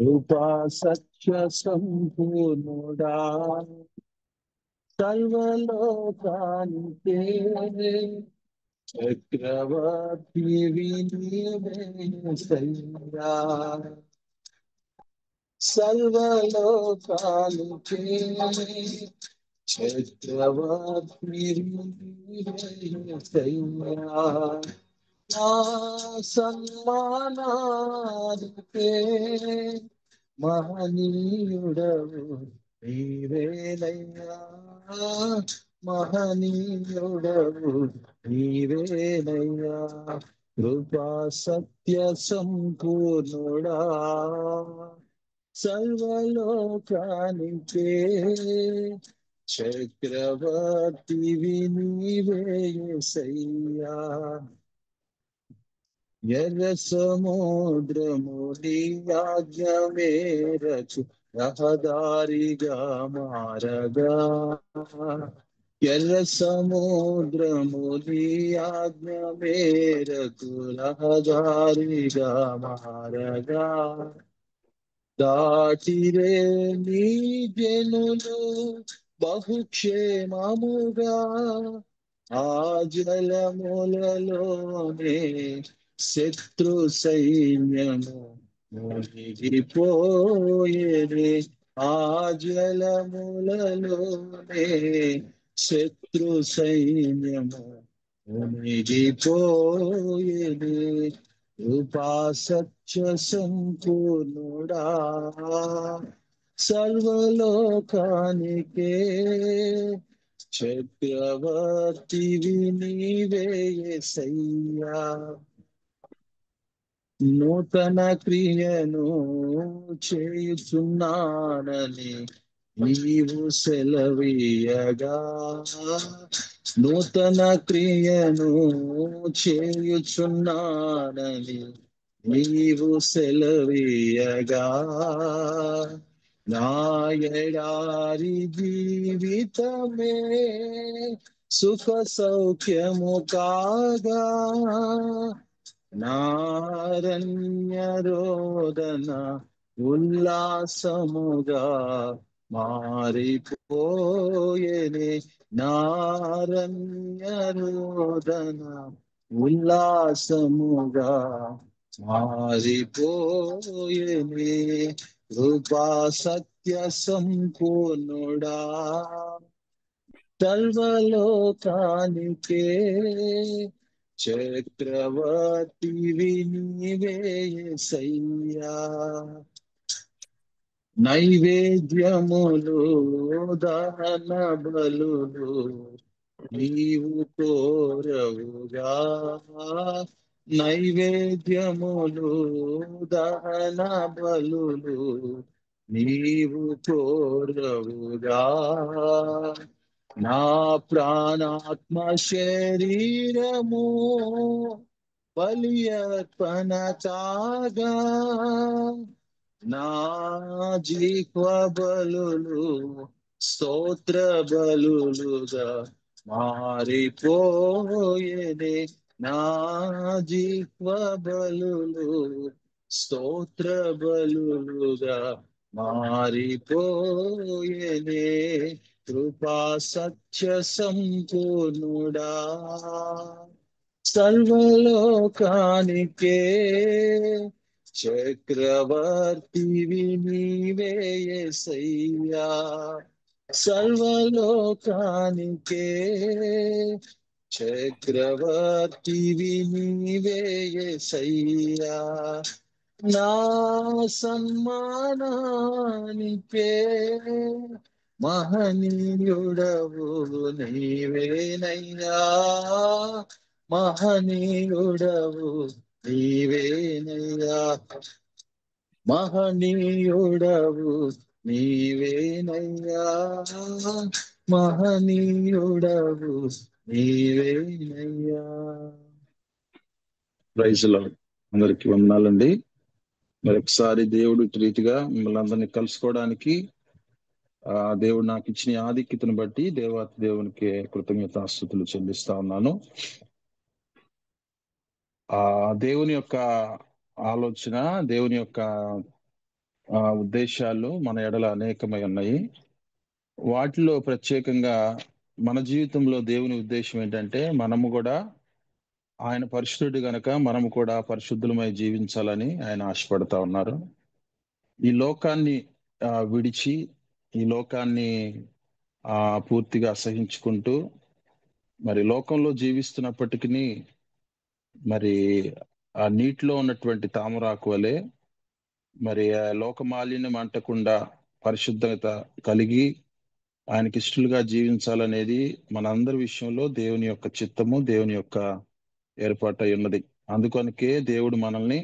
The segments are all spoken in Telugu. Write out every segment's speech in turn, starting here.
కృపా సత్య సంపూర్ణుడా సర్వలోకానికే చక్రవర్తి నీవేసయ్యా సర్వలోకానికే చక్రవర్తి నీవేసయ్యా నా సన్మానానికే మహనీయుడవు నీవేనయ్యా మహనీయుడవు నీవేనయ్యా కృపా సత్య సంపూర్ణుడా సర్వలోకానికే చక్రవర్తివి నీవేసయ్యా ఎర్ర సముద్రము నీ ఆజ్ఞ మేరకు రహదారిగా మారగా ఎర్ర సముద్రము నీ ఆజ్ఞ మేరకు రహదారిగా మారగా దాటిరే నీ జనులు బహుక్షేమముగా ఆ జలములలోనే శత్రు సైన్యము మునిగిపోయేది ఆ జలములలోనే శత్రు సైన్యము మునిగిపోయేది కృపా సత్య సంపూర్ణుడా సర్వలోకానికే చక్రవర్తివి నీవేసయ్యా నూతన క్రియను చేయుచున్నానని నీవు సెలవీయగా నూతన క్రియను చేయుచున్నానని నీవు సెలవీయగా నా ఎడారి జీవితమే సుఖ సౌఖ్యము కాగా నారణ్య రోదన ఉల్లాసముగా మారిపోయేనే నారణ్య రోదన ఉల్లాసముగా మారిపోయేనే కృపా సత్య సంపూర్ణుడా సర్వలోకానికే చక్రవర్తివి నీవేసయ్యా నైవేద్యములు దహన బలులు నీవు కోరవుగా నైవేద్యములు దహన బలులు నీవు కోరవుగా నా ప్రాణాత్మ శరీరము బలి అర్పణ కాగా నా జీవ బలులు స్తోత్ర బలులుగా మారిపోయేనే నా జీవ బలులు స్తోత్ర బలులుగా మారిపోయేనే కృపా సత్య సంపూర్ణుడా సర్వలోకానికే చక్రవర్తివి నీవేసయ్యా సర్వలోకానికే చక్రవర్తివి నీవేసయ్యా నా సన్మానానికే మహనీయుడవు నీవేనయ్యా మహనీయుడవు నీవేనయ్యా మహనీయుడవు నీవేనయ్యా మహనీయుడవు నీవేనయ్యా ప్రైజ్ లార్డ్ అందరికి వందనాలండి. మరొకసారి దేవుడు ఇటు రీతిగా మిమ్మల్ని అందరినీ కలుసుకోవడానికి దేవుడు నాకు ఇచ్చిన ఆధిక్యతను బట్టి దేవాతి దేవునికి కృతజ్ఞతాస్తుతులు చెల్లిస్తా ఉన్నాను. దేవుని యొక్క ఆలోచన, దేవుని యొక్క ఉద్దేశాలు మన ఎడల అనేకమై ఉన్నాయి. వాటిలో ప్రత్యేకంగా మన జీవితంలో దేవుని ఉద్దేశం ఏంటంటే మనము కూడా ఆయన పరిశుద్ధుడు గనక మనము కూడా పరిశుద్ధులమై జీవించాలని ఆయన ఆశపడతా ఉన్నారు. ఈ లోకాన్ని విడిచి ఈ లోకాన్ని పూర్తిగా అసహించుకుంటూ మరి లోకంలో జీవిస్తున్నప్పటికీ మరి ఆ నీటిలో ఉన్నటువంటి తామరాకు వలె మరి ఆ లోక మాలిన్యం అంటకుండా పరిశుద్ధత కలిగి ఆయనకి ఇష్టలుగా జీవించాలనేది మనందరి విషయంలో దేవుని యొక్క చిత్తము, దేవుని యొక్క ఏర్పాటు అయి ఉన్నది. అందుకనికే దేవుడు మనల్ని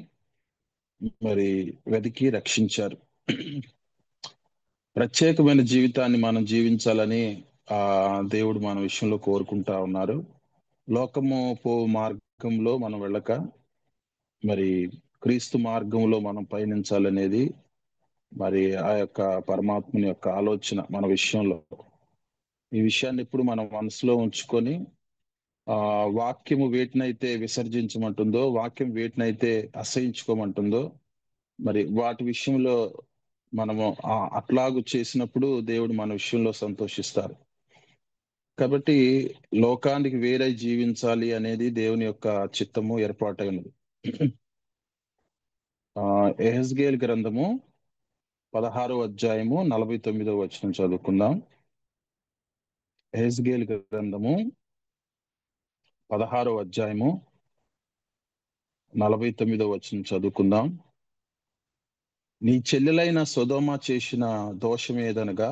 మరి వెతికి రక్షించారు. ప్రత్యేకమైన జీవితాన్ని మనం జీవించాలని ఆ దేవుడు మన విషయంలో కోరుకుంటా ఉన్నారు. లోకము పో మార్గంలో మనం వెళ్ళక మరి క్రీస్తు మార్గంలో మనం పయనించాలనేది మరి ఆ యొక్క పరమాత్మని యొక్క ఆలోచన మన విషయంలో. ఈ విషయాన్ని ఇప్పుడు మనం మనసులో ఉంచుకొని వాక్యము వేటినైతే విసర్జించమంటుందో, వాక్యం వేటినైతే అసహించుకోమంటుందో మరి వాటి విషయంలో మనము అట్లాగు చేసినప్పుడు దేవుడు మన విషయంలో సంతోషిస్తారు. కాబట్టి లోకానికి వేరై జీవించాలి అనేది దేవుని యొక్క చిత్తము, ఏర్పాటై ఉన్నది. యెహెజ్కేలు గ్రంథము 16వ అధ్యాయము 49వ వచనం చదువుకుందాం. యెహెజ్కేలు గ్రంథము 16వ అధ్యాయము 49వ వచనం చదువుకుందాం. నీ చెల్లెలైన సొదొమ చేసిన దోషమేదనగా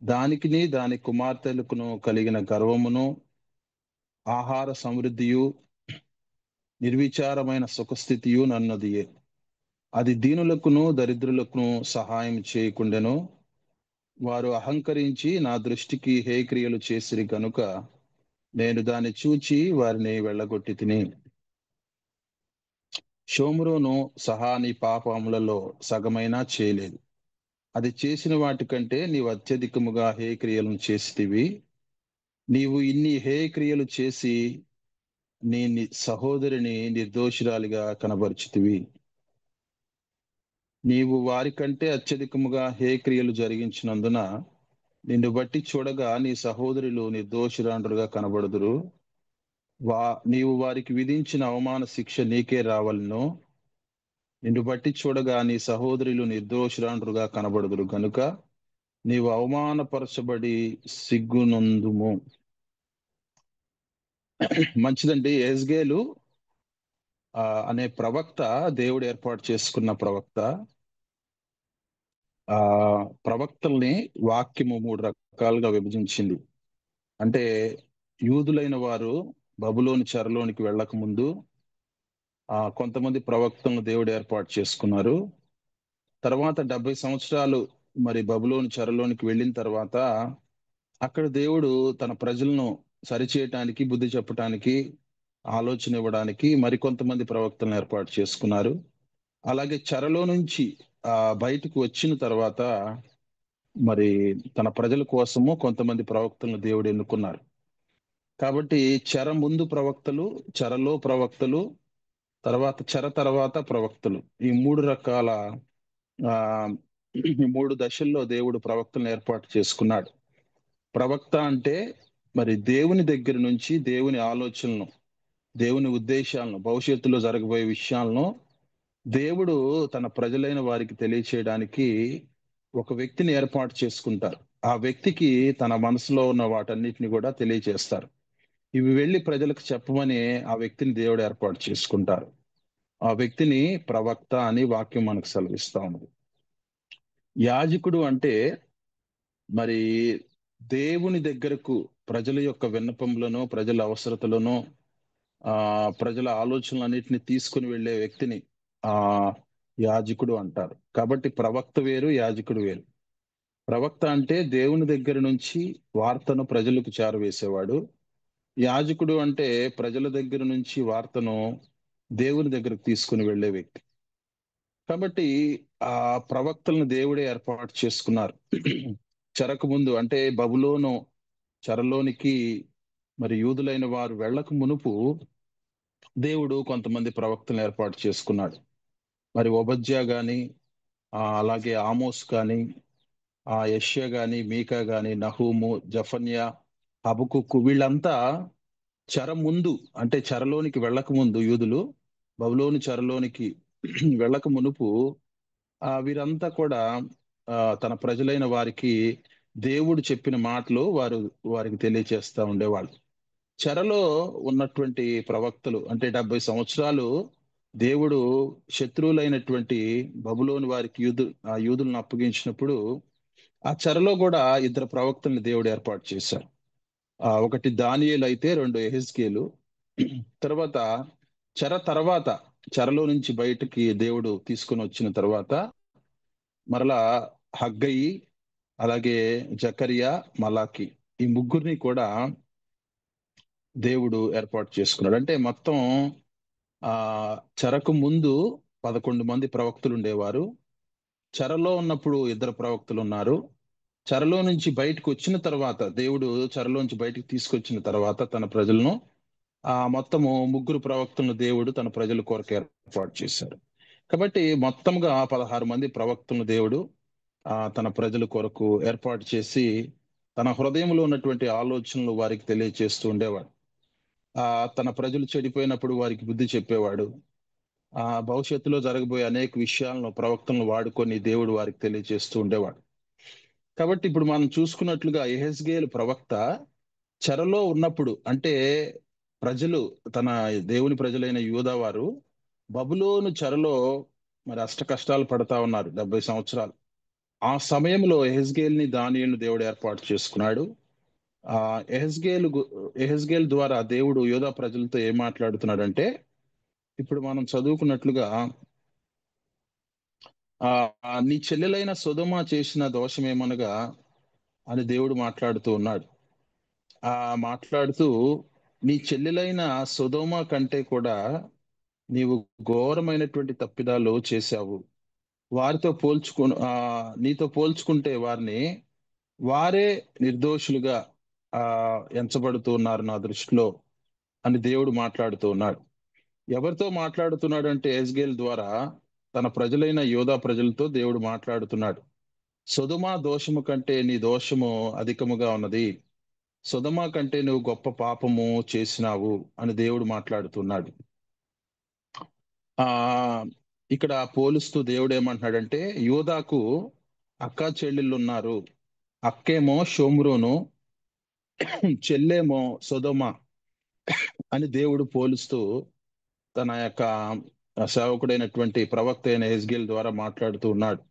దానికిని దాని కుమార్తెలకును కలిగిన గర్వమును, ఆహార సమృద్ధియు, నిర్విచారమైన సుఖస్థితియు నన్నదియే. అది దీనులకును దరిద్రులకును సహాయం చేయకుండెను. వారు అహంకరించి నా దృష్టికి హేక్రియలు చేసిరి గనుక నేను దాన్ని చూచి వారిని వెళ్ళగొట్టి తిని. షోమ్రోను సహా నీ పాపములలో సగమైనా చేయలేదు. అది చేసిన వాటికంటే నీవు అత్యధికముగా హేక్రియలను చేసితివి. నీవు ఇన్ని హేక్రియలు చేసి నీ సహోదరిని నిర్దోషురాలిగా కనబరుచుతివి. నీవు వారికంటే అత్యధికముగా హేక్రియలు జరిగించినందున నిన్ను బట్టి చూడగా నీ సహోదరులు నిర్దోషురాండ్రుగా కనబడుదురు. నీవు వారికి విధించిన అవమాన శిక్ష నీకే రావాలను. నిన్ను బట్టి చూడగా నీ సహోదరులు నిర్దోషురాండ్రుగా కనబడుదురు గనుక నీవు అవమానపరచబడి సిగ్గునందుము. మంచిదండి. యెహెజ్కేలు అనే ప్రవక్త, దేవుడు ఏర్పాటు చేసుకున్న ప్రవక్త. ప్రవక్తల్ని వాక్యము 3 రకాలుగా విభజించింది. అంటే యూదులైన వారు బబులోని చెరలోనికి వెళ్ళక ముందు కొంతమంది ప్రవక్తలను దేవుడు ఏర్పాటు చేసుకున్నారు. తర్వాత 70 సంవత్సరాలు మరి బబులోని చెరలోనికి వెళ్ళిన తర్వాత అక్కడ దేవుడు తన ప్రజలను సరిచేయటానికి, బుద్ధి చెప్పటానికి, ఆలోచన ఇవ్వడానికి మరికొంతమంది ప్రవక్తలను ఏర్పాటు చేసుకున్నారు. అలాగే చెరలో నుంచి బయటకు వచ్చిన తర్వాత మరి తన ప్రజల కోసము కొంతమంది ప్రవక్తలను దేవుడు ఎన్నుకున్నారు. కాబట్టి చెర ముందు ప్రవక్తలు, చెరలో ప్రవక్తలు, తర్వాత ప్రవక్తలు, ఈ 3 రకాల 3 దశల్లో దేవుడు ప్రవక్తలను ఏర్పాటు చేసుకున్నాడు. ప్రవక్త అంటే మరి దేవుని దగ్గర నుంచి దేవుని ఆలోచనలను, దేవుని ఉద్దేశాలను, భవిష్యత్తులో జరగబోయే విషయాలను దేవుడు తన ప్రజలైన వారికి తెలియచేయడానికి ఒక వ్యక్తిని ఏర్పాటు చేసుకుంటారు. ఆ వ్యక్తికి తన మనసులో ఉన్న వాటన్నిటిని కూడా తెలియచేస్తారు. ఇవి వెళ్ళి ప్రజలకు చెప్పమని ఆ వ్యక్తిని దేవుడు ఏర్పాటు చేసుకుంటారు. ఆ వ్యక్తిని ప్రవక్త అని వాక్యం మనకు సెలవిస్తా ఉంది. యాజకుడు అంటే మరి దేవుని దగ్గరకు ప్రజల యొక్క విన్నపములను, ప్రజల అవసరతలను, ప్రజల ఆలోచనలన్నిటిని తీసుకుని వెళ్ళే వ్యక్తిని యాజకుడు అంటారు. కాబట్టి ప్రవక్త వేరు, యాజకుడు వేరు. ప్రవక్త అంటే దేవుని దగ్గర నుంచి వార్తను ప్రజలకు చేరవేసేవాడు. యాజకుడు అంటే ప్రజల దగ్గర నుంచి వార్తను దేవుని దగ్గరకు తీసుకుని వెళ్ళే వ్యక్తి. కాబట్టి ఆ ప్రవక్తలను దేవుడే ఏర్పాటు చేసుకున్నారు. చెరకు ముందు అంటే బబులోను చెరలోనికి మరి యూదులైన వారు వెళ్ళక మునుపు దేవుడు కొంతమంది ప్రవక్తలను ఏర్పాటు చేసుకున్నాడు. మరి ఓబద్యా గాని, అలాగే ఆమోస్ కానీ, యెషయా గాని, మీకా గాని, నహూము, జఫన్యా, హబకుక్కు వీళ్ళంతా చెర ముందు, అంటే చెరలోనికి వెళ్ళక ముందు, యూదులు బబులోను చెరలోనికి వెళ్ళక మునుపు వీరంతా కూడా తన ప్రజలైన వారికి దేవుడు చెప్పిన మాటలు వారికి తెలియచేస్తా ఉండేవాళ్ళు. చెరలో ఉన్నటువంటి ప్రవక్తలు, అంటే 70 సంవత్సరాలు దేవుడు శత్రువులైనటువంటి బబులోని వారికి యూదులను అప్పగించినప్పుడు ఆ చెరలో కూడా ఇద్దరు ప్రవక్తల్ని దేవుడు ఏర్పాటు చేశారు. ఒకటి దానియేలు అయితే, రెండు యెహెజ్కేలు. తర్వాత తర్వాత చెరలో నుంచి బయటికి దేవుడు తీసుకొని వచ్చిన తర్వాత మరలా హగ్గయి, అలాగే జకరియా, మలాకి, ఈ ముగ్గురిని కూడా దేవుడు ఏర్పాటు చేసుకున్నాడు. అంటే మొత్తం ఆ చెరకు ముందు 11 మంది ప్రవక్తలు ఉండేవారు. చెరలో ఉన్నప్పుడు ఇద్దరు ప్రవక్తలు ఉన్నారు. చెరలో నుంచి బయటకు వచ్చిన తర్వాత, దేవుడు చెరలోంచి బయటకు తీసుకొచ్చిన తర్వాత తన ప్రజలను మొత్తము ముగ్గురు ప్రవక్తలను దేవుడు తన ప్రజల కొరకు ఏర్పాటు చేశారు. కాబట్టి మొత్తంగా 16 మంది ప్రవక్తలను దేవుడు తన ప్రజల కొరకు ఏర్పాటు చేసి తన హృదయంలో ఉన్నటువంటి ఆలోచనలు వారికి తెలియచేస్తూ ఉండేవాడు. తన ప్రజలు చెడిపోయినప్పుడు వారికి బుద్ధి చెప్పేవాడు. భవిష్యత్తులో జరగబోయే అనేక విషయాలను ప్రవక్తలను వాడుకొని దేవుడు వారికి తెలియజేస్తూ ఉండేవాడు. కాబట్టి ఇప్పుడు మనం చూసుకున్నట్లుగా యెహెజ్కేలు ప్రవక్త చెరలో ఉన్నప్పుడు, అంటే ప్రజలు, తన దేవుని ప్రజలైన యూదా వారు బబులోను చెరలో మరి అష్ట కష్టాలు పడతా ఉన్నారు 70 సంవత్సరాలు. ఆ సమయంలో యెహెజ్కేలుని, దానియేలుని దేవుడు ఏర్పాటు చేసుకున్నాడు. ఆ యెహెజ్కేలు ద్వారా దేవుడు యూదా ప్రజలతో ఏం మాట్లాడుతున్నాడంటే, ఇప్పుడు మనం చదువుకున్నట్లుగా నీ చెల్లెలైన సొదొమ చేసిన దోషమేమనగా అని దేవుడు మాట్లాడుతూ ఉన్నాడు. మాట్లాడుతూ, నీ చెల్లెలైన సొదొమ కంటే కూడా నీవు ఘోరమైనటువంటి తప్పిదాలు చేశావు. వారితో నీతో పోల్చుకుంటే వారే నిర్దోషులుగా ఎంచబడుతూ ఉన్నారు నా దృష్టిలో అని దేవుడు మాట్లాడుతూ ఉన్నాడు. ఎవరితో మాట్లాడుతున్నాడు అంటే యెహెజ్కేలు ద్వారా తన ప్రజలైన యూదా ప్రజలతో దేవుడు మాట్లాడుతున్నాడు. సొదొమ దోషము కంటే నీ దోషము అధికముగా ఉన్నది. సొదొమ కంటే నువ్వు గొప్ప పాపము చేసినావు అని దేవుడు మాట్లాడుతున్నాడు. ఆ ఇక్కడ పోలుస్తూ దేవుడు ఏమంటున్నాడంటే, యూదాకు అక్క చెల్లెళ్ళు ఉన్నారు. అక్కేమో షోమ్రోను, చెల్లేమో సొదొమ అని దేవుడు పోలుస్తూ తన యొక్క సేవకుడైనటువంటి ప్రవక్త అయిన యెహెజ్కేలు ద్వారా మాట్లాడుతూ ఉన్నాడు.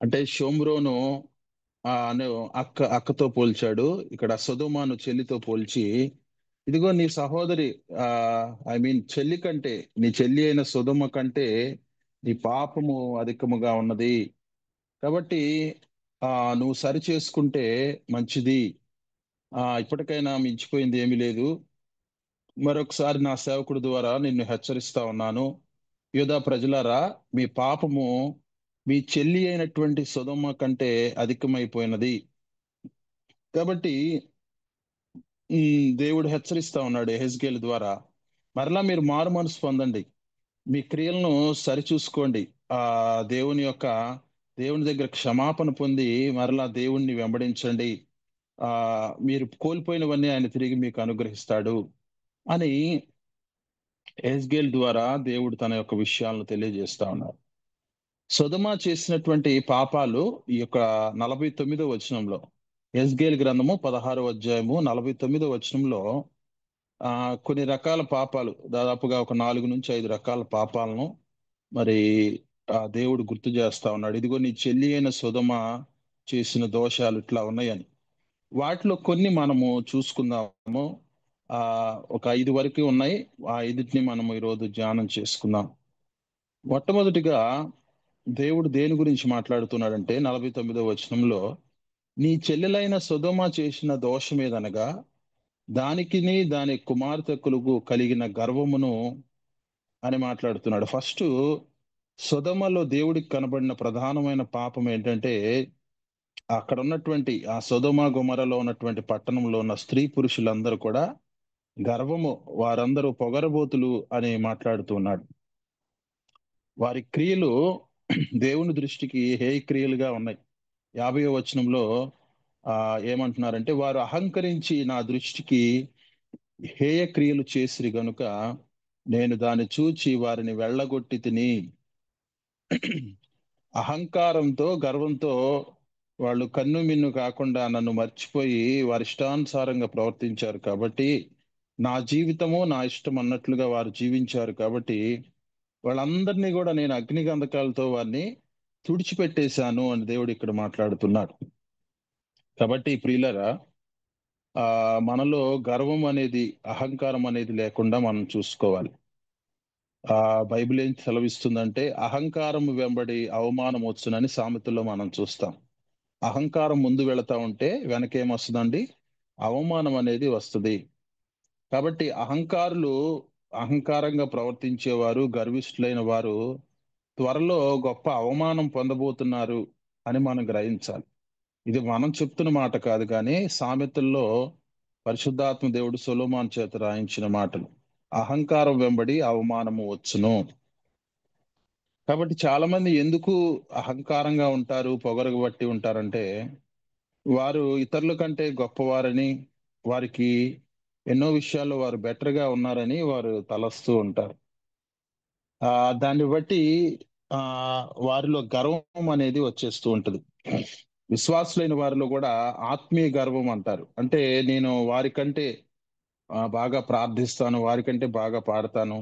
అంటే షోమ్రోను అనే అక్కతో పోల్చాడు. ఇక్కడ సొదొమను చెల్లితో పోల్చి, ఇదిగో నీ సహోదరి, చెల్లి కంటే, నీ చెల్లి అయిన సొదొమ కంటే నీ పాపము అధికముగా ఉన్నది. కాబట్టి నువ్వు సరి చేసుకుంటే మంచిది. ఇప్పటికైనా మించిపోయింది ఏమీ లేదు. మరొకసారి నా సేవకుడి ద్వారా నిన్ను హెచ్చరిస్తా ఉన్నాను. యూదా ప్రజలారా, మీ పాపము మీ చెల్లి అయినటువంటి సొదొమ కంటే అధికమైపోయినది. కాబట్టి దేవుడు హెచ్చరిస్తా ఉన్నాడు యెహెజ్కేలు ద్వారా, మరలా మీరు మారు మనసు పొందండి, మీ క్రియలను సరిచూసుకోండి. ఆ దేవుని యొక్క దేవుని దగ్గర క్షమాపణ పొంది మరలా దేవుణ్ణి వెంబడించండి. ఆ మీరు కోల్పోయినవన్నీ ఆయన తిరిగి మీకు అనుగ్రహిస్తాడు అని యెహెజ్కేలు ద్వారా దేవుడు తన యొక్క విషయాలను తెలియజేస్తా ఉన్నారు. సొదొమ చేసినటువంటి పాపాలు ఈ యొక్క 49వ వచనంలో, యెహెజ్కేలు గ్రంథము 16వ అధ్యాయము 49వ వచనంలో కొన్ని రకాల పాపాలు, దాదాపుగా ఒక 4 నుంచి 5 రకాల పాపాలను మరి దేవుడు గుర్తు చేస్తా ఉన్నాడు. ఇదిగో నీ చెల్లి అయిన సొదొమ చేసిన దోషాలు ఇట్లా ఉన్నాయని. వాటిలో కొన్ని మనము చూసుకుందాము. ఒక 5 వరకు ఉన్నాయి. ఆ 5టిని మనము ఈరోజు ధ్యానం చేసుకుందాం. మొట్టమొదటిగా దేవుడు దేని గురించి మాట్లాడుతున్నాడంటే 49వ వచనంలో, నీ చెల్లెలైన సొదొమ చేసిన దోషమేదనగా దానికిని దాని కుమార్తెకులకు కలిగిన గర్వమును అని మాట్లాడుతున్నాడు. ఫస్ట్ సొదొమలో దేవుడికి కనబడిన ప్రధానమైన పాపం ఏంటంటే, అక్కడ ఉన్నటువంటి ఆ సొదొమ గొమొరలో ఉన్నటువంటి పట్టణంలో ఉన్న స్త్రీ పురుషులందరూ కూడా గర్వము, వారందరూ పొగరబోతులు అని మాట్లాడుతూ ఉన్నాడు. వారి క్రియలు దేవుని దృష్టికి హేయక్రియలుగా ఉన్నాయి. 50వ వచనంలో ఏమంటున్నారంటే, వారు అహంకరించి నా దృష్టికి హేయ క్రియలు చేసిరి గనుక నేను దాన్ని చూచి వారిని వెళ్ళగొట్టి తిని. అహంకారంతో, గర్వంతో వాళ్ళు కన్ను మిన్ను కాకుండా నన్ను మర్చిపోయి వారి ఇష్టానుసారంగా ప్రవర్తించారు కాబట్టి, నా జీవితము నా ఇష్టం అన్నట్లుగా వారు జీవించారు కాబట్టి, వాళ్ళందరినీ కూడా నేను అగ్ని గంధకాలతో వారిని తుడిచిపెట్టేశాను అని దేవుడు ఇక్కడ మాట్లాడుతున్నాడు. కాబట్టి ప్రియులరా, మనలో గర్వం అనేది, అహంకారం అనేది లేకుండా మనం చూసుకోవాలి. బైబిల్ ఏం సెలవిస్తుందంటే, అహంకారం వెంబడి అవమానం వచ్చునని సామెతల్లో మనం చూస్తాం. అహంకారం ముందు వెళతా ఉంటే వెనకేమొస్తుందండి? అవమానం అనేది వస్తది. కాబట్టి అహంకారంగా ప్రవర్తించేవారు, గర్విష్ఠులైన వారు త్వరలో గొప్ప అవమానం పొందబోతున్నారు అని మనం గ్రహించాలి. ఇది మనం చెప్తున్న మాట కాదు కానీ, సామెతల్లో పరిశుద్ధాత్మ దేవుడు సొలొమోను చేత రాయించిన మాటలు. అహంకారం వెంబడి అవమానము వచ్చును. కాబట్టి చాలా మంది ఎందుకు అహంకారంగా ఉంటారు, పొగరుగా బట్టి ఉంటారంటే, వారు ఇతరుల కంటే గొప్పవారని, వారికి ఎన్నో విషయాల్లో వారు బెటర్‌గా ఉన్నారని వారు తలస్తూ ఉంటారు. దాన్ని బట్టి వారిలో గర్వం అనేది వచ్చేస్తూ ఉంటది. విశ్వాసులైన వారిలో గూడా ఆత్మీయ గర్వం అంటారు. అంటే నేను వారికంటే బాగా ప్రార్థిస్తాను, వారికంటే బాగా పాడతాను,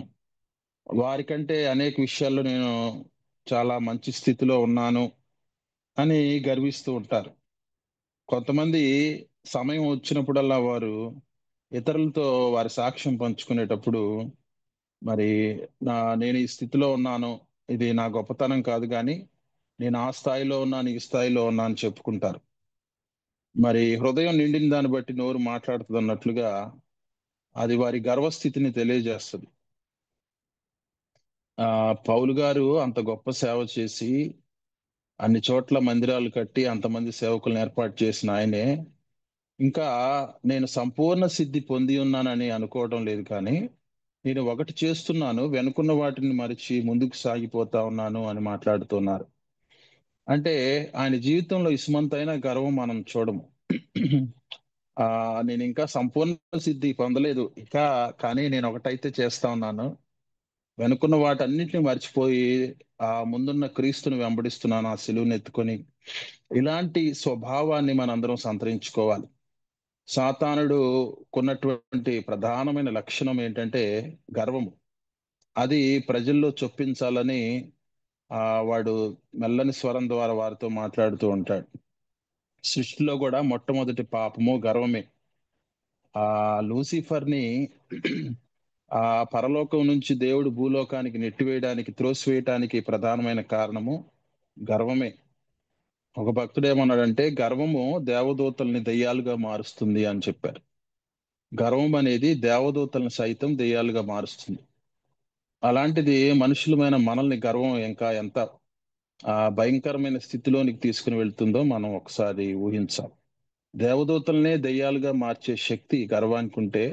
వారికంటే అనేక విషయాల్లో నేను చాలా మంచి స్థితిలో ఉన్నాను అని గర్విస్తూ ఉంటారు. కొంతమంది సమయం వచ్చినప్పుడల్లా వారు ఇతరులతో వారి సాక్ష్యం పంచుకునేటప్పుడు, మరి నేను ఈ స్థితిలో ఉన్నాను, ఇది నా గొప్పతనం కాదు గానీ, నేను ఆ స్థాయిలో ఉన్నాను, ఈ స్థాయిలో ఉన్నా అని చెప్పుకుంటారు. మరి హృదయం నిండిన దాన్ని బట్టి నోరు మాట్లాడుతదన్నట్లుగా అది వారి గర్వస్థితిని తెలియజేస్తది. పౌలు గారు అంత గొప్ప సేవ చేసి, అన్ని చోట్ల మందిరాలు కట్టి, అంతమంది సేవకులను ఏర్పాటు చేసిన ఆయనే, ఇంకా నేను సంపూర్ణ సిద్ధి పొంది ఉన్నానని అనుకోవడం లేదు కానీ, నేను ఒకటి చేస్తున్నాను, వెనుకున్న వాటిని మరిచి ముందుకు సాగిపోతా ఉన్నాను అని మాట్లాడుతున్నారు. అంటే ఆయన జీవితంలో ఇసుమంతైన గర్వం మనం చూడము. నేనింకా సంపూర్ణ సిద్ధి పొందలేదు. కానీ నేనొకటైతే చేస్తా ఉన్నాను. వెనుకున్న వాటన్నిటిని మర్చిపోయి, ముందున్న క్రీస్తుని వెంబడిస్తున్నాను ఆ సిలువనెత్తుకొని. ఇలాంటి స్వభావాన్ని మనందరం సంతరించుకోవాలి. సాతానుడు కొన్నటువంటి ప్రధానమైన లక్షణం ఏంటంటే గర్వము. అది ప్రజల్లో చొప్పించాలని వాడు మెల్లని స్వరం ద్వారా వారితో మాట్లాడుతూ ఉంటాడు. సృష్టిలో గూడా మొట్టమొదటి పాపము గర్వమే. లూసిఫర్‌ని పరలోకం నుంచి దేవుడు భూలోకానికి నెట్టివేయడానికి, త్రోసివేయటానికి ప్రధానమైన కారణము గర్వమే. ఒక భక్తుడేమన్నాడంటే, "గర్వము దేవదూతల్ని దెయ్యాలుగా మారుస్తుంది" అని చెప్పారు. గర్వం అనేది దేవదూతలను సైతం దెయ్యాలుగా మారుస్తుంది. అలాంటిది మనుషులమైన మనల్ని గర్వం ఇంకా ఎంత భయంకరమైన స్థితిలోనికి తీసుకొని వెళ్తుందో మనం ఒకసారి ఊహించాలి. దేవదూతలనే దెయ్యాలుగా మార్చే శక్తి గర్వానికుంటే,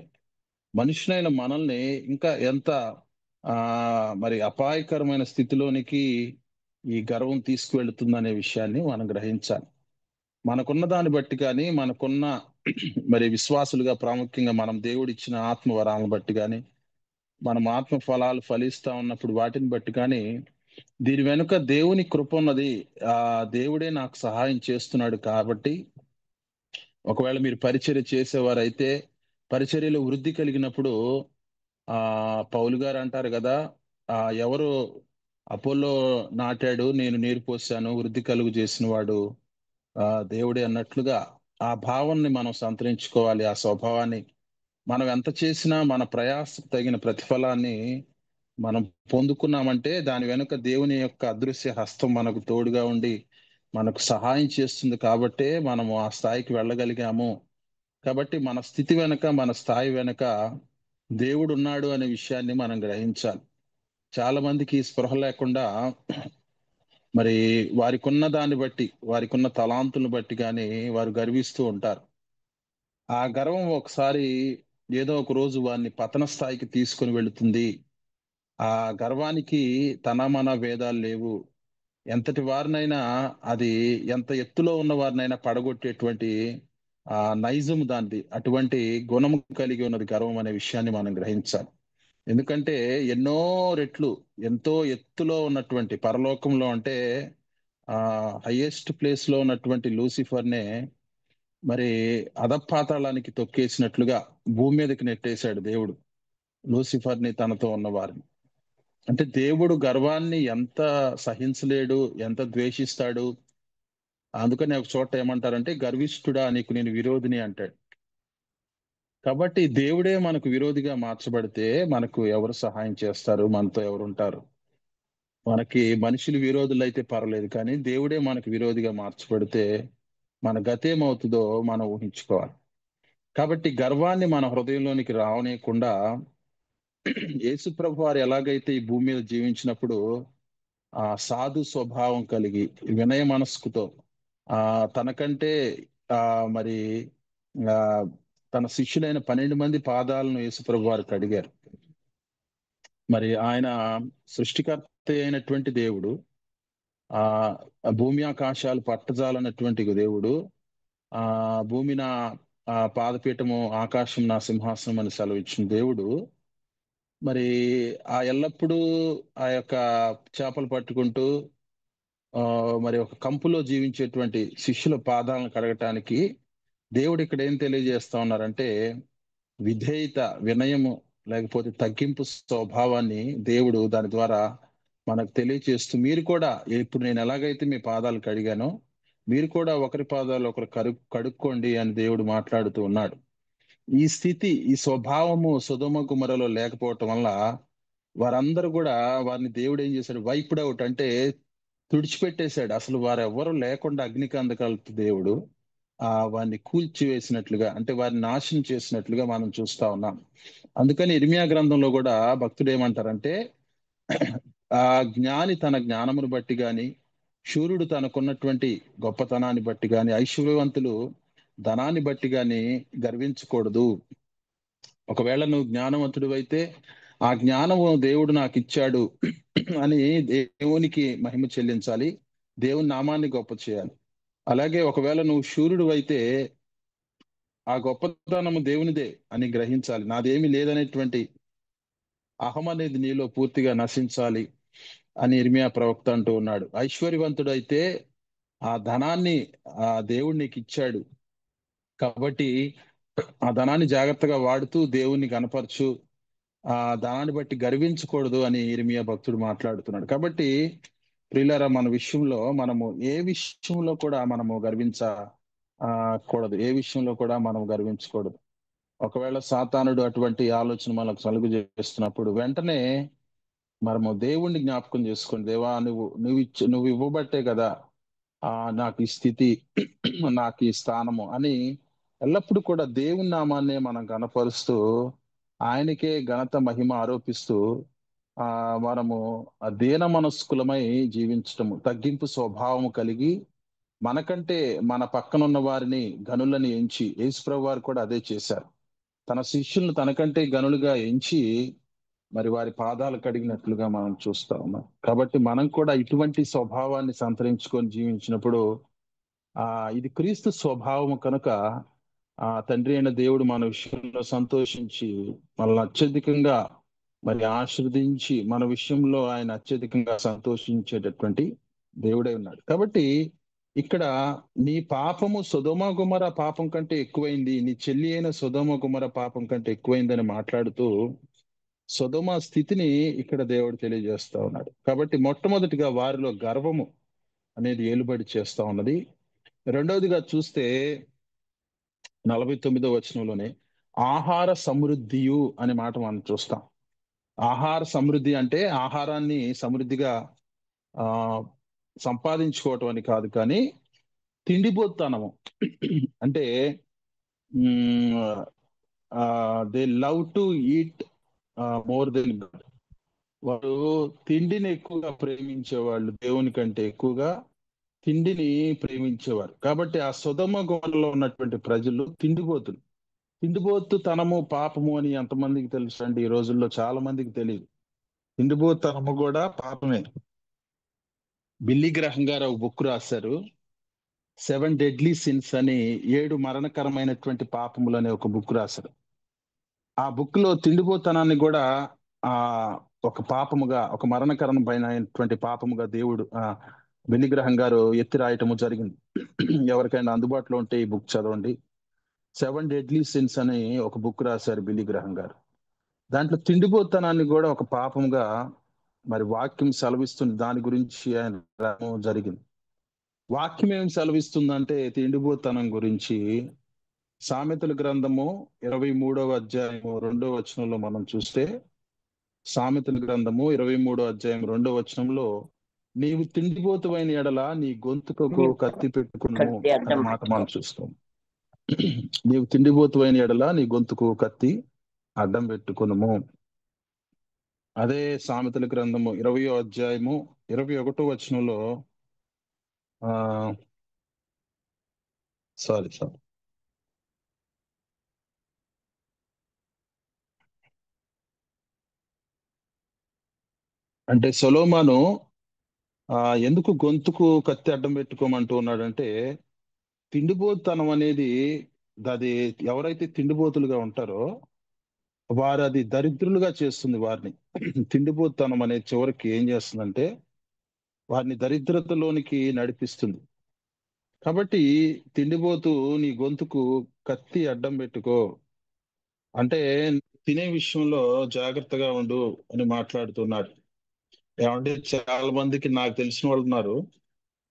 మనుషులైన మనల్ని ఇంకా ఎంత మరి అపాయకరమైన స్థితిలోనికి ఈ గర్వం తీసుకువెళుతుందనే విషయాన్ని మనం గ్రహించాలి. మనకున్న దాన్ని బట్టి కానీ, మనకున్న మరి విశ్వాసులుగా ప్రాముఖ్యంగా మనం దేవుడిచ్చిన ఆత్మ వరాలను బట్టి గాని, మనం ఆత్మ ఫలాలు ఫలిస్తా ఉన్నప్పుడు వాటిని బట్టి కానీ, దీని వెనుక దేవుని కృపున్నది. దేవుడే నాకు సహాయం చేస్తున్నాడు కాబట్టి, ఒకవేళ మీరు పరిచర్య చేసేవారైతే, పరిచర్యలో వృద్ధి కలిగినప్పుడు పౌలు గారు అంటారు గదా! ఎవరు అపోల్లో నాటాడు, నేను నీరు పోశాను, వృద్ధి కలుగు చేసిన వాడు దేవుడే అన్నట్లుగా, ఆ భావాన్ని మనం సంతరించుకోవాలి. ఆ స్వభావాన్ని మనం ఎంత చేసినా మన ప్రయాసకు తగిన ప్రతిఫలాన్ని మనం పొందుకున్నామంటే, దాని వెనుక దేవుని యొక్క అదృశ్య హస్తం మనకు తోడుగా ఉండి, మనకు సహాయం చేస్తుంది కాబట్టే మనము ఆ స్థాయికి వెళ్ళగలిగాము. కాబట్టి మన స్థితి వెనక, మన స్థాయి వెనక దేవుడున్నాడు అనే విషయాన్ని మనం గ్రహించాలి. చాలా మందికి స్పృహ లేకుండా మరి వారికున్న దాన్ని బట్టి, వారికున్న తలాంతులను బట్టి గాని వారు గర్విస్తూ ఉంటారు. ఆ గర్వం ఒకసారి ఏదో ఒక రోజు వారిని పతన స్థాయికి తీసుకొని వెళుతుంది. ఆ గర్వానికి తన, మన భేదాలు లేవు. ఎంతటి వారినైనా అది ఎంత ఎత్తులో ఉన్న వారినైనా పడగొట్టేటువంటి నైజం దానిది. అటువంటి గుణము కలిగి ఉన్నది గర్వం అనే విషయాన్ని మనం గ్రహించాలి. ఎందుకంటే ఎన్నో రెట్లు ఎంతో ఎత్తులో ఉన్నటువంటి పరలోకంలో అంటే హైయెస్ట్ ప్లేస్ లో ఉన్నటువంటి లూసిఫర్నే మరి అధపాతాళానికి తొక్కేసినట్లుగా భూమి మీదకి నెట్టేశాడు దేవుడు లూసిఫర్ని తనతో ఉన్న వారిని. అంటే దేవుడు గర్వాన్ని ఎంత సహించలేడు, ఎంత ద్వేషిస్తాడు. అందుకని ఒక చోట ఏమంటారంటే, గర్విష్ఠుడా నీకు నేను విరోధిని అంటాడు. కాబట్టి దేవుడే మనకు విరోధిగా మార్చబడితే మనకు ఎవరు సహాయం చేస్తారు, మనతో ఎవరు ఉంటారు? మనకి మనుషులు విరోధులు అయితే పర్లేదు, కానీ దేవుడే మనకు విరోధిగా మార్చబడితే మన గతేమవుతుందో మనం ఊహించుకోవాలి. కాబట్టి గర్వాన్ని మన హృదయంలోనికి రావనీయకుండా యేసు ప్రభు వారు ఎలాగైతే ఈ భూమి మీద జీవించినప్పుడు ఆ సాధు స్వభావం కలిగి వినయ మనస్కుతో ఆ తనకంటే ఆ మరి ఆ తన శిష్యులైన 12 మంది పాదాలను యేసుప్రభు వారు కడిగారు. మరి ఆయన సృష్టికర్త అయినటువంటి దేవుడు, ఆ భూమి ఆకాశాలు పట్టజాలన్నటువంటి దేవుడు, ఆ భూమి నా పాదపీఠము, ఆకాశం నా సింహాసనం అని సెలవిచ్చిన దేవుడు, మరి ఎల్లప్పుడూ ఆ యొక్క చేపలు పట్టుకుంటూ ఆ మరి ఒక కంపులో జీవించేటువంటి శిష్యుల పాదాలను కడగటానికి దేవుడు ఇక్కడ ఏం తెలియజేస్తా ఉన్నారంటే, విధేయత, వినయము, లేకపోతే తగ్గింపు స్వభావాన్ని దేవుడు దాని ద్వారా మనకు తెలియచేస్తూ, మీరు కూడా ఇప్పుడు నేను ఎలాగైతే మీ పాదాలు కడిగానో మీరు కూడా ఒకరి పాదాలు ఒకరు కడుక్కోండి అని దేవుడు మాట్లాడుతూ ఉన్నాడు. ఈ స్థితి, ఈ స్వభావము సొదొమ గుమరలో లేకపోవటం వల్ల వారందరూ కూడా వారిని దేవుడు ఏం చేశాడు, వైప్డ్ అవుట్ అంటే తుడిచిపెట్టేశాడు. అసలు వారెవ్వరూ లేకుండా అగ్నికందకాలతో దేవుడు వారిని కూల్చివేసినట్లుగా, అంటే వారిని నాశనం చేసినట్లుగా మనం చూస్తా ఉన్నాం. అందుకని ఇర్మియా గ్రంథంలో కూడా భక్తుడు ఏమంటారంటే, ఆ జ్ఞాని తన జ్ఞానమును బట్టి గాని, శూరుడు తనకున్నటువంటి గొప్పతనాన్ని బట్టి గాని, ఐశ్వర్యవంతులు ధనాన్ని బట్టి గాని గర్వించకూడదు. ఒకవేళ నువ్వు జ్ఞానవంతుడు అయితే ఆ జ్ఞానము దేవుడు నాకు ఇచ్చాడు అని దేవునికి మహిమ చెల్లించాలి, దేవుని నామాన్ని గొప్ప చేయాలి. అలాగే ఒకవేళ నువ్వు శూరుడు అయితే ఆ గొప్పతనము దేవునిదే అని గ్రహించాలి. నాదేమి లేదనేటువంటి అహం అనేది నీలో పూర్తిగా నశించాలి అని ఇర్మియా ప్రవక్త అంటూ ఉన్నాడు. ఐశ్వర్యవంతుడైతే ఆ ధనాన్ని దేవుడు నీకు ఇచ్చాడు కాబట్టి ఆ ధనాన్ని జాగ్రత్తగా వాడుతూ దేవుణ్ణి గనపరచు, ఆ ధనాన్ని బట్టి గర్వించకూడదు అని ఇర్మియా భక్తుడు మాట్లాడుతున్నాడు. కాబట్టి ప్రియులారా, మన విషయంలో మనము ఏ విషయంలో కూడా మనము కూడదు, ఏ విషయంలో కూడా మనం గర్వించకూడదు. ఒకవేళ సాతానుడు అటువంటి ఆలోచన మనకు కలుగు చేస్తున్నప్పుడు వెంటనే మనము దేవుణ్ణి జ్ఞాపకం చేసుకోండి. దేవా, నువ్వు ఇవ్వబట్టే కదా నాకు ఈ స్థితి, నాకు ఈ స్థానము అని ఎల్లప్పుడూ కూడా దేవుని నామాన్నే మనం గణపరుస్తూ ఆయనకే ఘనత మహిమ ఆరోపిస్తూ మనము దీన మనస్కులమై జీవించటము, తగ్గింపు స్వభావము కలిగి మనకంటే మన పక్కనున్న వారిని గనులని ఎంచి, యేసుప్రభు వారు కూడా అదే చేశారు. తన శిష్యులను తనకంటే గనులుగా ఎంచి మరి వారి పాదాలు కడిగినట్లుగా మనం చూస్తా ఉన్నాం. కాబట్టి మనం కూడా ఇటువంటి స్వభావాన్ని సంతరించుకొని జీవించినప్పుడు ఇది క్రీస్తు స్వభావము కనుక తండ్రి అయిన దేవుడు మన విషయంలో సంతోషించి మనల్ని అత్యధికంగా మరి ఆశీర్వదించి మన విషయంలో ఆయన అత్యధికంగా సంతోషించేటటువంటి దేవుడే ఉన్నాడు. కాబట్టి ఇక్కడ నీ పాపము సొదొమ గుమర పాపం కంటే ఎక్కువైంది, నీ చెల్లి అయిన సొదొమ గుమర పాపం కంటే ఎక్కువైందని మాట్లాడుతూ సొదొమ స్థితిని ఇక్కడ దేవుడు తెలియజేస్తా ఉన్నాడు. కాబట్టి మొట్టమొదటిగా వారిలో గర్వము అనేది ఏలుబడి చేస్తా ఉన్నది. రెండవదిగా చూస్తే 49వ వచనంలోనే ఆహార సమృద్ధియు అనే మాట మనం చూస్తాం. ఆహార సమృద్ధి అంటే ఆహారాన్ని సమృద్ధిగా ఆ సంపాదించుకోవటం అని కాదు, కానీ తిండిపోతనము అంటే they love to eat more than God. వారు తిండిని ఎక్కువగా ప్రేమించేవాళ్ళు, దేవుని కంటే ఎక్కువగా తిండిని ప్రేమించేవారు. కాబట్టి ఆ సొదొమ గొమొర్రాలో ఉన్నటువంటి ప్రజలు తిండిపోతులు. తిండిపోతు తనము పాపము అని ఎంతమందికి తెలుసు అండి? ఈ రోజుల్లో చాలా మందికి తెలియదు. తిండిపోతనము కూడా పాపమే. బిల్లీ గ్రహం గారు ఒక బుక్ రాశారు, 7 డెడ్లీ సిన్స్ అని, 7 మరణకరమైనటువంటి పాపములు అనే ఒక బుక్ రాశారు. ఆ బుక్ లో తిండిపోతనాన్ని కూడా ఆ ఒక పాపముగా, ఒక మరణకరమైనటువంటి పాపముగా దేవుడు బిల్లీ గ్రహం గారు ఎత్తి రాయటము జరిగింది. ఎవరికైనా అందుబాటులో ఉంటే ఈ బుక్ చదవండి. 7 డెడ్లీ సిన్స్ అని ఒక బుక్ రాశారు బిల్లీ గ్రహం గారు. దాంట్లో తిండిపోతనాన్ని కూడా ఒక పాపంగా మరి వాక్యం సెలవిస్తుంది. దాని గురించి ఆయన రాయడం జరిగింది. వాక్యం ఏం సెలవిస్తుందంటే తిండిపోతనం గురించి, సామెతల గ్రంథము 23వ అధ్యాయము 2వ వచనంలో మనం చూస్తే, సామెతల గ్రంథము 23వ అధ్యాయం 2వ వచనంలో, నీవు తిండిపోతువైన ఎడల నీ గొంతుకకు కత్తి పెట్టుకును కత్తి అనే అడ్డం మాట పెట్టుకో. మనం చూస్తాం. నీవు తిండిపోతువైన ఎడల నీ గొంతుకు కత్తి అడ్డం పెట్టుకునుము. అదే సామెతల గ్రంథము 20వ అధ్యాయము 21వ వచనంలో, ఆ సారీ అంటే సొలొమోను ఎందుకు గొంతుకు కత్తి అడ్డం పెట్టుకోమంటూ ఉన్నాడంటే, తిండిపోతనం అనేది, అది ఎవరైతే తిండిపోతులుగా ఉంటారో వారు అది దరిద్రులుగా చేస్తుంది వారిని. తిండిపోతనం అనేది చివరికి ఏం చేస్తుందంటే వారిని దరిద్రతలోనికి నడిపిస్తుంది. కాబట్టి తిండిపోతూ నీ గొంతుకు కత్తి అడ్డం పెట్టుకో అంటే, తినే విషయంలో జాగ్రత్తగా ఉండు అని మాట్లాడుతున్నాడు. ఏమంటే చాలా మందికి, నాకు తెలిసిన వాళ్ళు ఉన్నారు,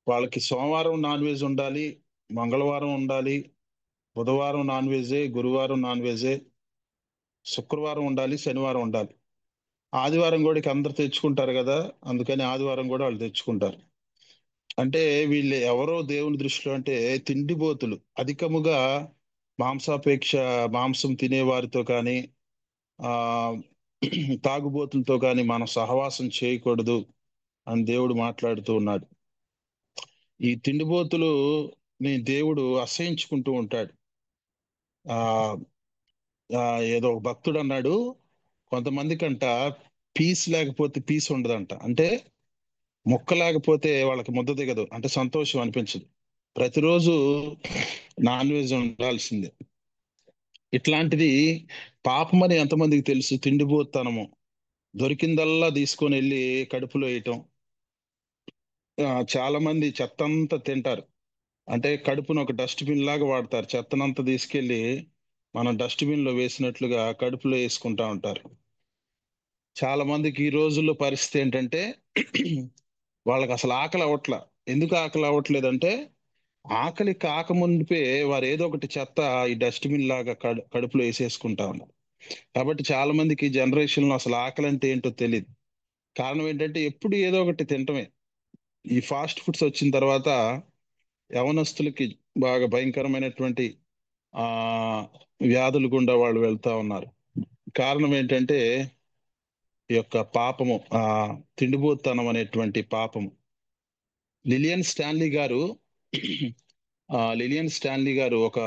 వాళ్ళకి సోమవారం నాన్ వెజ్ ఉండాలి, మంగళవారం ఉండాలి, బుధవారం నాన్ వెజే, గురువారం నాన్ వెజే, శుక్రవారం ఉండాలి, శనివారం ఉండాలి. ఆదివారం కూడా ఇక అందరు తెచ్చుకుంటారు కదా, అందుకని ఆదివారం కూడా వాళ్ళు తెచ్చుకుంటారు. అంటే వీళ్ళు ఎవరో దేవుని దృష్టిలో అంటే తిండిపోతులు. అధికముగా మాంసాపేక్ష, మాంసం తినే వారితో కానీ ఆ తాగుబోతులతో కానీ మనం సహవాసం చేయకూడదు అని దేవుడు మాట్లాడుతూ ఉన్నాడు. ఈ తిండిపోతులు నీ దేవుడు అసహించుకుంటూ ఉంటాడు. ఆ ఏదో ఒక భక్తుడు అన్నాడు, కొంతమందికంట పీస్ లేకపోతే పీస్ ఉండదంట. అంటే ముక్క లేకపోతే వాళ్ళకి ముద్ద దిగదు, అంటే సంతోషం అనిపించదు. ప్రతిరోజు నాన్ వెజ్ ఉండాల్సిందే. ఇట్లాంటిది పాపమని ఎంతమందికి తెలుసు? తిండిపోతనము, దొరికిందల్లా తీసుకొని వెళ్ళి కడుపులో వేయటం. చాలా మంది చెత్తంతా తింటారు. అంటే కడుపును ఒక డస్ట్బిన్ లాగా వాడతారు. చెత్తనంతా తీసుకెళ్లి మనం డస్ట్బిన్ లో వేసినట్లుగా కడుపులో వేసుకుంటా ఉంటారు. చాలా మందికి ఈ రోజుల్లో పరిస్థితి ఏంటంటే వాళ్ళకి అసలు ఆకలి అవ్వట్ల. ఎందుకు ఆకలి అవ్వట్లేదంటే, ఆకలి కాకముందుపే వారు ఏదో ఒకటి చెత్త ఈ డస్ట్బిన్ లాగా కడుపులో వేసేసుకుంటా ఉన్నారు. కాబట్టి చాలా మందికి జనరేషన్ లో అసలు ఆకలి అంటే ఏంటో తెలియదు. కారణం ఏంటంటే ఎప్పుడు ఏదో ఒకటి తినటమే. ఈ ఫాస్ట్ ఫుడ్స్ వచ్చిన తర్వాత యవనస్తులకి బాగా భయంకరమైనటువంటి ఆ వ్యాధులు గుండా వాళ్ళు వెళ్తా ఉన్నారు. కారణం ఏంటంటే ఈ యొక్క పాపము, తిండిపోతనం అనేటువంటి పాపము. లిలియన్ స్టాన్లీ గారు లిలియన్ స్టాన్లీ గారు ఒక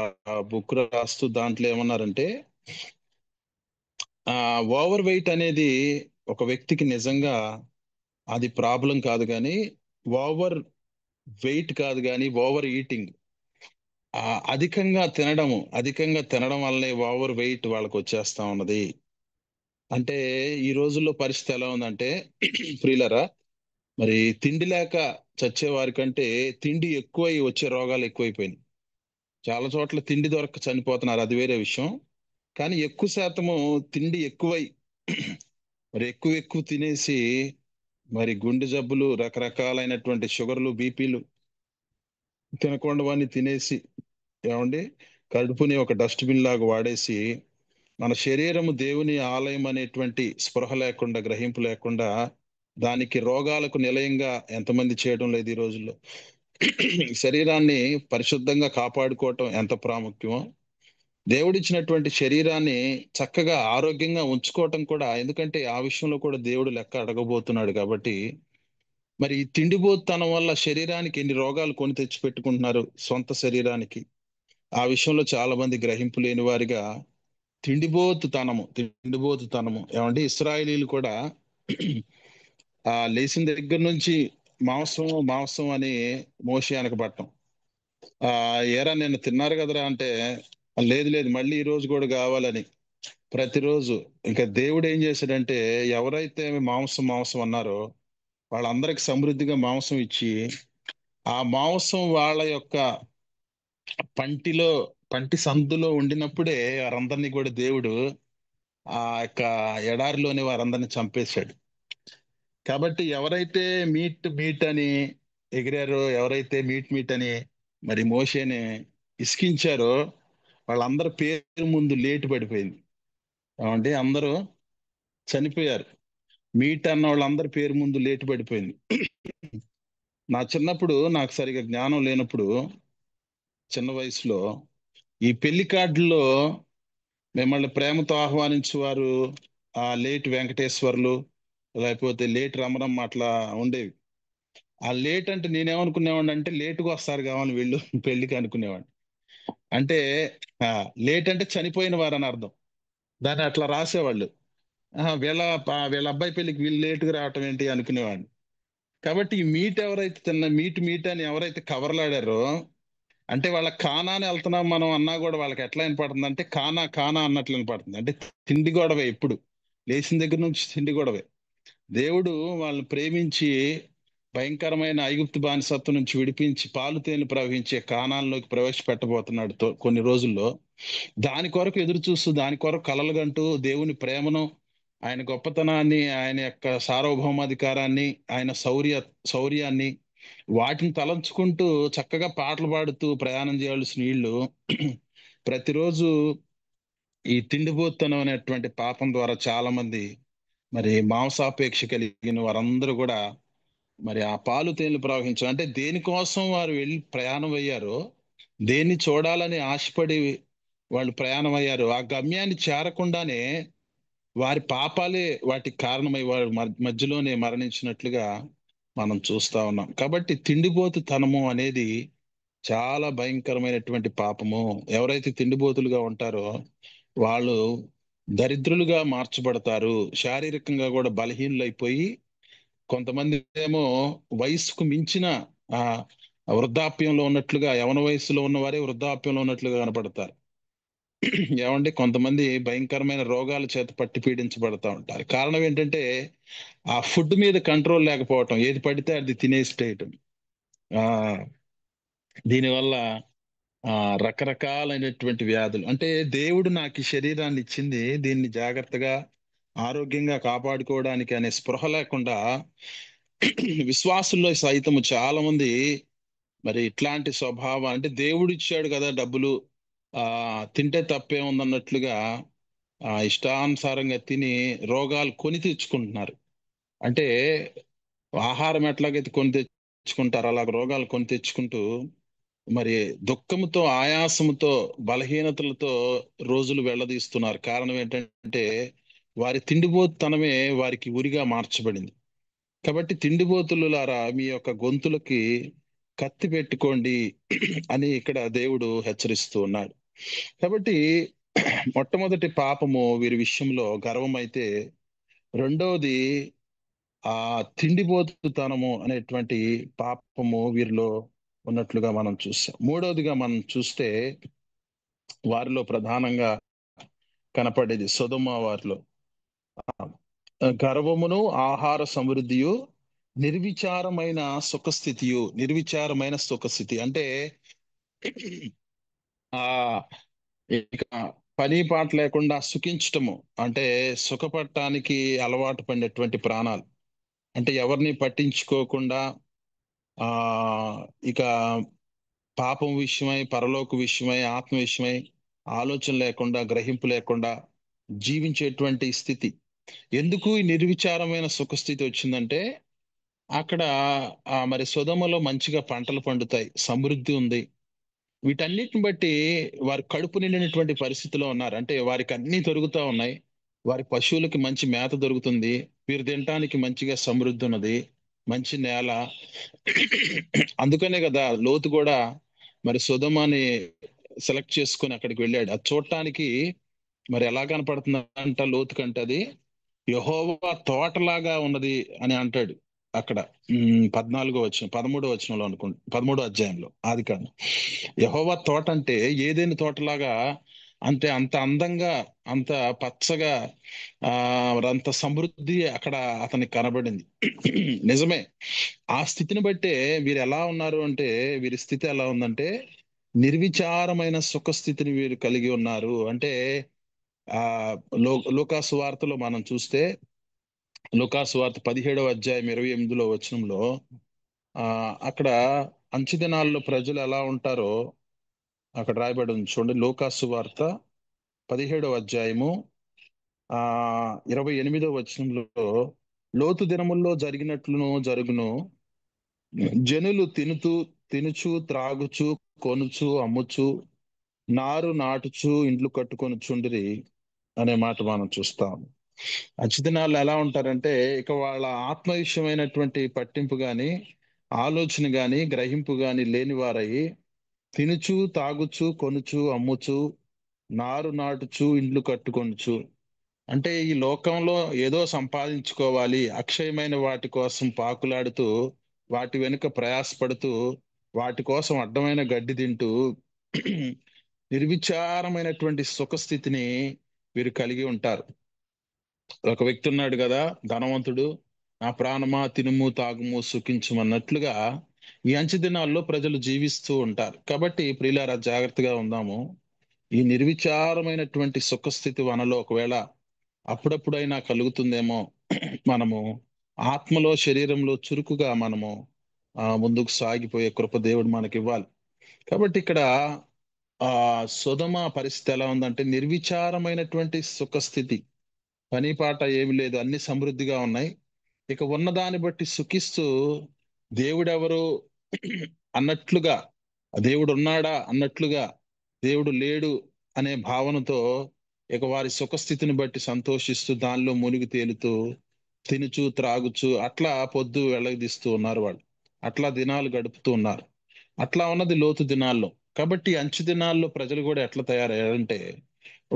బుక్ రాస్తూ దాంట్లో ఏమన్నారంటే, ఓవర్ వెయిట్ అనేది ఒక వ్యక్తికి నిజంగా అది ప్రాబ్లం కాదు, కానీ ఓవర్ వెయిట్ కాదు, కానీ ఓవర్ ఈటింగ్, అధికంగా తినడం వల్లే ఓవర్ వెయిట్ వాళ్ళకి వచ్చేస్తా ఉన్నది. అంటే ఈ రోజుల్లో పరిస్థితి ఎలా ఉందంటే ప్రియులరా, మరి తిండి లేక చచ్చే వారి కంటే తిండి ఎక్కువై వచ్చే రోగాలు ఎక్కువైపోయినాయి. చాలా చోట్ల తిండి దొరక్క చనిపోతున్నారు, అది వేరే విషయం. కానీ ఎక్కువ శాతము తిండి ఎక్కువై మరి ఎక్కువ తినేసి మరి గుండె జబ్బులు, రకరకాలైనటువంటి షుగర్లు, బీపీలు, తినకుండావన్నీ తినేసి, ఏమండి, కడుపుని ఒక డస్ట్బిన్ లాగా వాడేసి, మన శరీరము దేవుని ఆలయం అనేటువంటి స్పృహ లేకుండా, గ్రహింపు లేకుండా దానికి రోగాలకు నిలయంగా ఎంతమంది చేయడం లేదు ఈ రోజుల్లో. శరీరాన్ని పరిశుద్ధంగా కాపాడుకోవటం ఎంత ప్రాముఖ్యమో, దేవుడిచ్చినటువంటి శరీరాన్ని చక్కగా ఆరోగ్యంగా ఉంచుకోవటం కూడా, ఎందుకంటే ఆ విషయంలో కూడా దేవుడు లెక్క అడగబోతున్నాడు. కాబట్టి మరి ఈ తిండిపోతనం వల్ల శరీరానికి ఎన్ని రోగాలు కొని తెచ్చి పెట్టుకుంటున్నారు సొంత శరీరానికి. ఆ విషయంలో చాలా మంది గ్రహింపు లేని వారిగా తిండిపోతుతనము ఏమంటే ఇస్రాయేలీలు కూడా లేచిన దగ్గర నుంచి మాంసం మాంసం అని మోషే అనకబట్టం. ఏరా నిన్ను తిన్నారు కదరా అంటే, లేదు లేదు మళ్ళీ ఈ రోజు కూడా కావాలని ప్రతిరోజు. ఇంకా దేవుడు ఏం చేశాడంటే, ఎవరైతే మాంసం మాంసం అన్నారో వాళ్ళందరికి సమృద్ధిగా మాంసం ఇచ్చి, ఆ మాంసం వాళ్ళ యొక్క పంటిలో పంటి సందులో ఉండినప్పుడే వారందరినీ కూడా దేవుడు ఆ యొక్క ఎడారిలోని వారందరిని చంపేశాడు. కాబట్టి ఎవరైతే మీట్ మీట్ అని ఎగిరారో, ఎవరైతే మీట్ మీట్ అని మరి మోషేని ఇసికించారో, వాళ్ళందరి పేరు ముందు లేటు పడిపోయింది. అంటే అందరూ చనిపోయారు. మీట్ అన్న వాళ్ళందరి పేరు ముందు లేటు పడిపోయింది. నా చిన్నప్పుడు నాకు సరిగా జ్ఞానం లేనప్పుడు, చిన్న వయసులో ఈ పెళ్లి కార్డుల్లో మిమ్మల్ని ప్రేమతో ఆహ్వానించేవారు ఆ లేట్ వెంకటేశ్వర్లు, లేకపోతే లేట్ రమణమ్మ అట్లా ఉండేవి. ఆ లేట్ అంటే నేనేమనుకునేవాడిని అంటే, లేటుగా వస్తారు కావాలి వీళ్ళు పెళ్లికి అనుకునేవాడిని. అంటే ఆ లేట్ అంటే చనిపోయిన వారు అని అర్థం. దాన్ని అట్లా రాసేవాళ్ళు. వీళ్ళ అబ్బాయి పెళ్లికి వీళ్ళు లేటుగా రావటం ఏంటి అనుకునేవాడిని. కాబట్టి ఈ మీట్ ఎవరైతే మీట్ మీట్ అని ఎవరైతే కవర్లాడారో, అంటే వాళ్ళ కానా అని వెళ్తున్నాం మనం అన్నా కూడా వాళ్ళకి ఎట్లా వినపడుతుంది అంటే, కానా కానా అన్నట్లు వినపడుతుంది. అంటే తిండి గొడవే ఎప్పుడు, లేచిన దగ్గర నుంచి తిండి గొడవే. దేవుడు వాళ్ళని ప్రేమించి భయంకరమైన ఐగుప్తు బానిసత్వం నుంచి విడిపించి పాలు తేనెలు ప్రవహించే కానాల్లోకి ప్రవేశపెట్టబోతున్నాడు కొన్ని రోజుల్లో. దాని కొరకు ఎదురు చూస్తూ, దాని కొరకు కలలుగంటూ దేవుని ప్రేమను, ఆయన గొప్పతనాన్ని, ఆయన యొక్క సార్వభౌమాధికారాన్ని, ఆయన శౌర్యాన్ని వాటిని తలంచుకుంటూ చక్కగా పాటలు పాడుతూ ప్రయాణం చేయాల్సిన వీళ్ళు ప్రతిరోజు ఈ తిండిపోతనం అనేటువంటి పాపం ద్వారా చాలా మంది మరి మాంసాపేక్ష కలిగిన వారందరూ కూడా మరి ఆ పాలు తేనెలు ప్రవహించడం అంటే దేనికోసం వారు వెళ్ళి ప్రయాణం అయ్యారో, దేన్ని చూడాలని ఆశపడి వాళ్ళు ప్రయాణం అయ్యారు, ఆ గమ్యాన్ని చేరకుండానే వారి పాపాలే వాటికి కారణమై వారు మధ్యలోనే మరణించినట్లుగా మనం చూస్తా ఉన్నాం. కాబట్టి తిండిపోతుతనము అనేది చాలా భయంకరమైనటువంటి పాపము. ఎవరైతే తిండిపోతులుగా ఉంటారో వాళ్ళు దరిద్రులుగా మార్చబడతారు. శారీరకంగా కూడా బలహీనులైపోయి, కొంతమంది ఏమో వయసుకు మించిన ఆ వృద్ధాప్యంలో ఉన్నట్లుగా, యవన వయసులో ఉన్నవారే వృద్ధాప్యంలో ఉన్నట్లుగా కనపడతారు. ఏమంటే కొంతమంది భయంకరమైన రోగాల చేత పట్టి పీడించబడతా ఉంటారు. కారణం ఏంటంటే ఆ ఫుడ్ మీద కంట్రోల్ లేకపోవటం, ఏది పడితే అది తినేసేయటం. ఆ దీనివల్ల రకరకాలైనటువంటి వ్యాధులు. అంటే దేవుడు నాకు ఈ శరీరాన్ని ఇచ్చింది, దీన్ని జాగ్రత్తగా ఆరోగ్యంగా కాపాడుకోవడానికి అనే స్పృహ లేకుండా విశ్వాసుల్లో సైతము చాలా మంది మరి ఇట్లాంటి స్వభావం, అంటే దేవుడు ఇచ్చాడు కదా డబ్బులు, తింటే తప్పే ఉందన్నట్లుగా ఇష్టానుసారంగా తిని రోగాలు కొని తెచ్చుకుంటున్నారు. అంటే ఆహారం ఎట్లాగైతే కొని తెచ్చుకుంటారో అలాగ రోగాలు కొని తెచ్చుకుంటూ మరి దుఃఖముతో, ఆయాసముతో, బలహీనతలతో రోజులు వెళ్ళదీస్తున్నారు. కారణం ఏంటంటే వారి తిండిపోతుతనమే వారికి ఉరిగా మార్చబడింది. కాబట్టి తిండిపోతులారా మీ యొక్క గొంతులకి కత్తి పెట్టుకోండి అని ఇక్కడ దేవుడు హెచ్చరిస్తూ ఉన్నాడు. కాబట్టి మొట్టమొదటి పాపము వీరి విషయంలో గర్వం అయితే, రెండవది ఆ తిండిపోతుతనము అనేటువంటి పాపము వీరిలో ఉన్నట్లుగా మనం చూస్తాం. మూడవదిగా మనం చూస్తే వారిలో ప్రధానంగా కనపడేది సొదొమ వారిలో గర్వమును, ఆహార సమృద్ధియు, నిర్విచారమైన సుఖస్థితియు. నిర్విచారమైన సుఖస్థితి అంటే ఆ ఇక పని పాట లేకుండా సుఖించటము, అంటే సుఖపడటానికి అలవాటు పడినటువంటి ప్రాణాలు. అంటే ఎవరిని పట్టించుకోకుండా ఆ ఇక పాపం విషయమై, పరలోక విషయమై, ఆత్మ విషయమై ఆలోచన లేకుండా, గ్రహింపు లేకుండా జీవించేటువంటి స్థితి. ఎందుకు ఈ నిర్విచారమైన సుఖస్థితి వచ్చిందంటే, అక్కడ మరి సొదొమలో మంచిగా పంటలు పండుతాయి, సమృద్ధి ఉంది. వీటన్నిటిని బట్టి వారి కడుపు నిండినటువంటి పరిస్థితిలో ఉన్నారు. అంటే వారికి అన్ని దొరుకుతా ఉన్నాయి. వారి పశువులకి మంచి మేత దొరుకుతుంది, వీరు తినటానికి మంచిగా సమృద్ధి ఉన్నది, మంచి నేల. అందుకనే కదా లోతు కూడా మరి సొదొమని సెలెక్ట్ చేసుకొని అక్కడికి వెళ్ళాడు. అది చూడటానికి మరి ఎలా కనపడుతుంది అంట లోతు కంటే, అది యెహోవా తోటలాగా ఉన్నది అని అంటాడు. అక్కడ 14 వచనం 13 వచనంలో అనుకుంటా, 13 అధ్యాయంలో ఆది కాండం. యెహోవా తోట అంటే ఏదైనా తోటలాగా, అంటే అంత అందంగా, అంత పచ్చగా, ఆ అంత సమృద్ధి అక్కడ అతనికి కనబడింది. నిజమే. ఆ స్థితిని బట్టే వీరు ఎలా ఉన్నారు అంటే, వీరి స్థితి ఎలా ఉందంటే నిర్విచారమైన సుఖ స్థితిని వీరు కలిగి ఉన్నారు. అంటే ఆ లూకాసు వార్తలో మనం చూస్తే, లూకాసు వార్త 17వ అధ్యాయం 28లో వచనంలో అక్కడ అంచె దినాల్లో ప్రజలు ఎలా ఉంటారో అక్కడ రాయబడి ఉంది చూడండి. లూకాసు వార్త 17వ అధ్యాయము ఆ 28వ వచనంలో, లోతు దినముల్లో జరిగినట్లును జరుగును, జనులు తినుచు త్రాగుచు కొనుచు అమ్ముచు నారు నాటుచు ఇండ్లు కట్టుకొనుచుండిరి అనే మాట మనం చూస్తాం. అచ్యుతనాలు ఎలా ఉంటారంటే, ఇక వాళ్ళ ఆత్మ విషయమైనటువంటి పట్టింపు గాని, ఆలోచన గాని, గ్రహింపు గాని లేని వారై తినుచు తాగుచు కొనుచు అమ్ముచు నారు నాటుచు ఇండ్లు కట్టుకొనుచు, అంటే ఈ లోకంలో ఏదో సంపాదించుకోవాలి, అక్షయమైన వాటి కోసం పాకులాడుతూ, వాటి వెనుక ప్రయాసపడుతూ, వాటి కోసం అడ్డమైన గడ్డి తింటూ నిర్విచారమైనటువంటి సుఖస్థితిని వీరు కలిగి ఉంటారు. ఒక వ్యక్తి ఉన్నాడు కదా, ధనవంతుడు, నా ప్రాణమా తినుము తాగుము సుఖించుమన్నట్లుగా ఈ అంచె దినాల్లో ప్రజలు జీవిస్తూ ఉంటారు. కాబట్టి ప్రియులారా, జాగ్రత్తగా ఉందాము. ఈ నిర్విచారమైనటువంటి సుఖస్థితి మనలో ఒకవేళ అప్పుడప్పుడైనా కలుగుతుందేమో. మనము ఆత్మలో శరీరంలో చురుకుగా మనము ముందుకు సాగిపోయే కృప దేవుడు మనకి ఇవ్వాలి. కాబట్టి ఇక్కడ సొదొమ పరిస్థితి ఎలా ఉందంటే నిర్విచారమైనటువంటి సుఖస్థితి, పని పాట ఏమి లేదు, అన్ని సమృద్ధిగా ఉన్నాయి. ఇక ఉన్నదాన్ని బట్టి సుఖిస్తూ దేవుడెవరు అన్నట్లుగా, దేవుడు ఉన్నాడా అన్నట్లుగా, దేవుడు లేడు అనే భావనతో ఇక వారి సుఖస్థితిని బట్టి సంతోషిస్తూ దానిలో మునిగి తేలుతూ తినుచు త్రాగుచు అట్లా పొద్దు వెళ్లదీస్తూ ఉన్నారు వాళ్ళు. అట్లా దినాలు గడుపుతూ ఉన్నారు. అట్లా ఉన్నది లోతు దినాల్లో. కాబట్టి అంచు దినాల్లో ప్రజలు కూడా ఎట్లా తయారయ్యారంటే,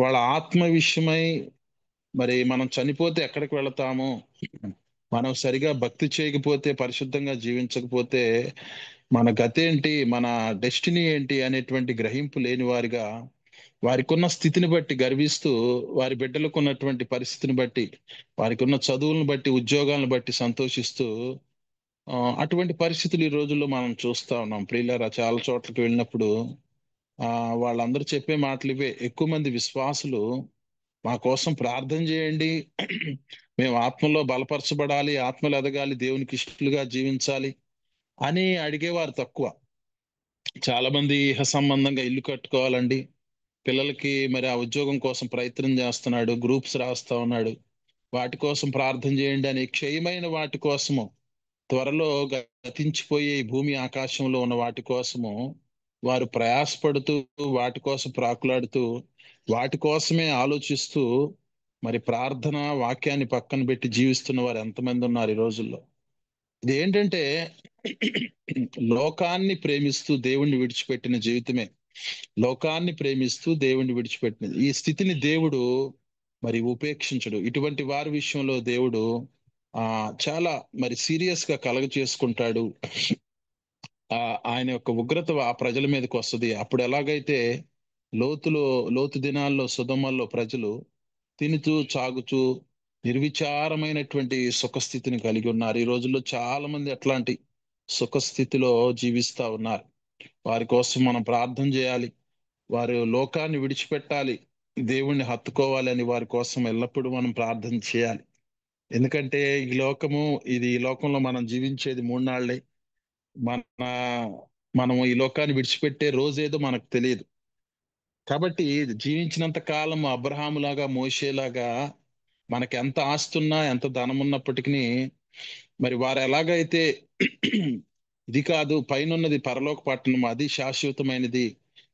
వాళ్ళ ఆత్మ విషయమై, మరి మనం చనిపోతే ఎక్కడికి వెళతాము, మనం సరిగా భక్తి చేయకపోతే, పరిశుద్ధంగా జీవించకపోతే మన గతేంటి, మన డెస్టినీ ఏంటి అనేటువంటి గ్రహింపు లేని వారిగా, వారికి ఉన్న స్థితిని బట్టి గర్విస్తూ, వారి బిడ్డలకు ఉన్నటువంటి పరిస్థితిని బట్టి, వారికి ఉన్న చదువులను బట్టి, ఉద్యోగాలను బట్టి సంతోషిస్తూ, అటువంటి పరిస్థితులు ఈ రోజుల్లో మనం చూస్తా ఉన్నాం. ప్రియులారా, చాలా చోట్లకి వెళ్ళినప్పుడు వాళ్ళందరూ చెప్పే మాటలు ఇవే. ఎక్కువ మంది విశ్వాసులు మా కోసం ప్రార్థన చేయండి, మేము ఆత్మలో బలపరచబడాలి, ఆత్మలు ఎదగాలి, దేవునికి ఇష్టలుగా జీవించాలి అని అడిగేవారు తక్కువ. చాలా మంది ఇహ సంబంధంగా ఇల్లు కట్టుకోవాలండి, పిల్లలకి మరి ఆ ఉద్యోగం కోసం ప్రయత్నం చేస్తున్నాడు, గ్రూప్స్ రాస్తా ఉన్నాడు, వాటి కోసం ప్రార్థన చేయండి అని క్షయమైన వాటి కోసము, త్వరలో గతించిపోయే ఈ భూమి ఆకాశంలో ఉన్న వాటి కోసము వారు ప్రయాసపడుతూ, వాటి కోసం ప్రాకులాడుతూ, వాటి కోసమే ఆలోచిస్తూ, మరి ప్రార్థన వాక్యాన్ని పక్కన పెట్టి జీవిస్తున్న వారు ఎంతమంది ఉన్నారు ఈ రోజుల్లో. ఇది ఏంటంటే లోకాన్ని ప్రేమిస్తూ దేవుణ్ణి విడిచిపెట్టిన జీవితమే. లోకాన్ని ప్రేమిస్తూ దేవుణ్ణి విడిచిపెట్టినది. ఈ స్థితిని దేవుడు మరి ఉపేక్షించడు. ఇటువంటి వారి విషయంలో దేవుడు చాలా మరి సీరియస్ గా కలగ చేసుకుంటాడు. ఆయన యొక్క ఉగ్రత ఆ ప్రజల మీదకి వస్తుంది. అప్పుడు ఎలాగైతే లోతులో లోతు దినాల్లో సుధమల్లో ప్రజలు తినుతూ చాగుతూ నిర్విచారమైనటువంటి సుఖస్థితిని కలిగి ఉన్నారు, ఈ రోజుల్లో చాలా మంది అట్లాంటి సుఖస్థితిలో జీవిస్తా ఉన్నారు. వారి కోసం మనం ప్రార్థన చేయాలి. వారు లోకాన్ని విడిచిపెట్టాలి, దేవుణ్ణి హత్తుకోవాలని వారి కోసం ఎల్లప్పుడూ మనం ప్రార్థన చేయాలి. ఎందుకంటే ఈ లోకంలో మనం జీవించేది 3 నాళ్లే. మన మనము ఈ లోకాన్ని విడిచిపెట్టే రోజేదో మనకు తెలియదు. కాబట్టి జీవించినంత కాలం అబ్రహాములాగా, మోషేలాగా మనకి ఎంత ఆస్తున్నా, ఎంత ధనం ఉన్నప్పటికీ, మరి వారు ఎలాగైతే ఇది కాదు, పైనున్నది పరలోక పట్టణం, అది శాశ్వతమైనది,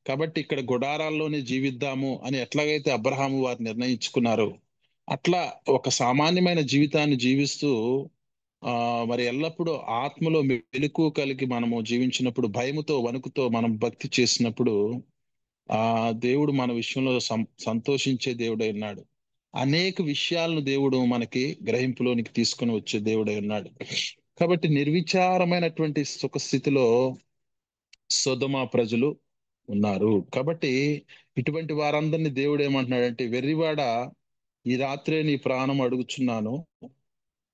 కాబట్టి ఇక్కడ గుడారాల్లోనే జీవిద్దాము అని ఎట్లాగైతే అబ్రహాము వారు నిర్ణయించుకున్నారు, అట్లా ఒక సామాన్యమైన జీవితాన్ని జీవిస్తూ మరి ఎల్లప్పుడూ ఆత్మలో మెలకువ కలిగి మనము జీవించినప్పుడు, భయముతో వణుకుతో మనం భక్తి చేసినప్పుడు దేవుడు మన విషయంలో సంతోషించే దేవుడై ఉన్నాడు. అనేక విషయాలను దేవుడు మనకి గ్రహింపులోనికి తీసుకుని వచ్చే దేవుడై ఉన్నాడు. కాబట్టి నిర్విచారమైనటువంటి సుఖస్థితిలో సొదొమ ప్రజలు ఉన్నారు. కాబట్టి ఇటువంటి వారందరినీ దేవుడు ఏమంటున్నాడంటే, వెర్రివాడ, ఈ రాత్రే నీ ప్రాణం అడుగుచున్నాను,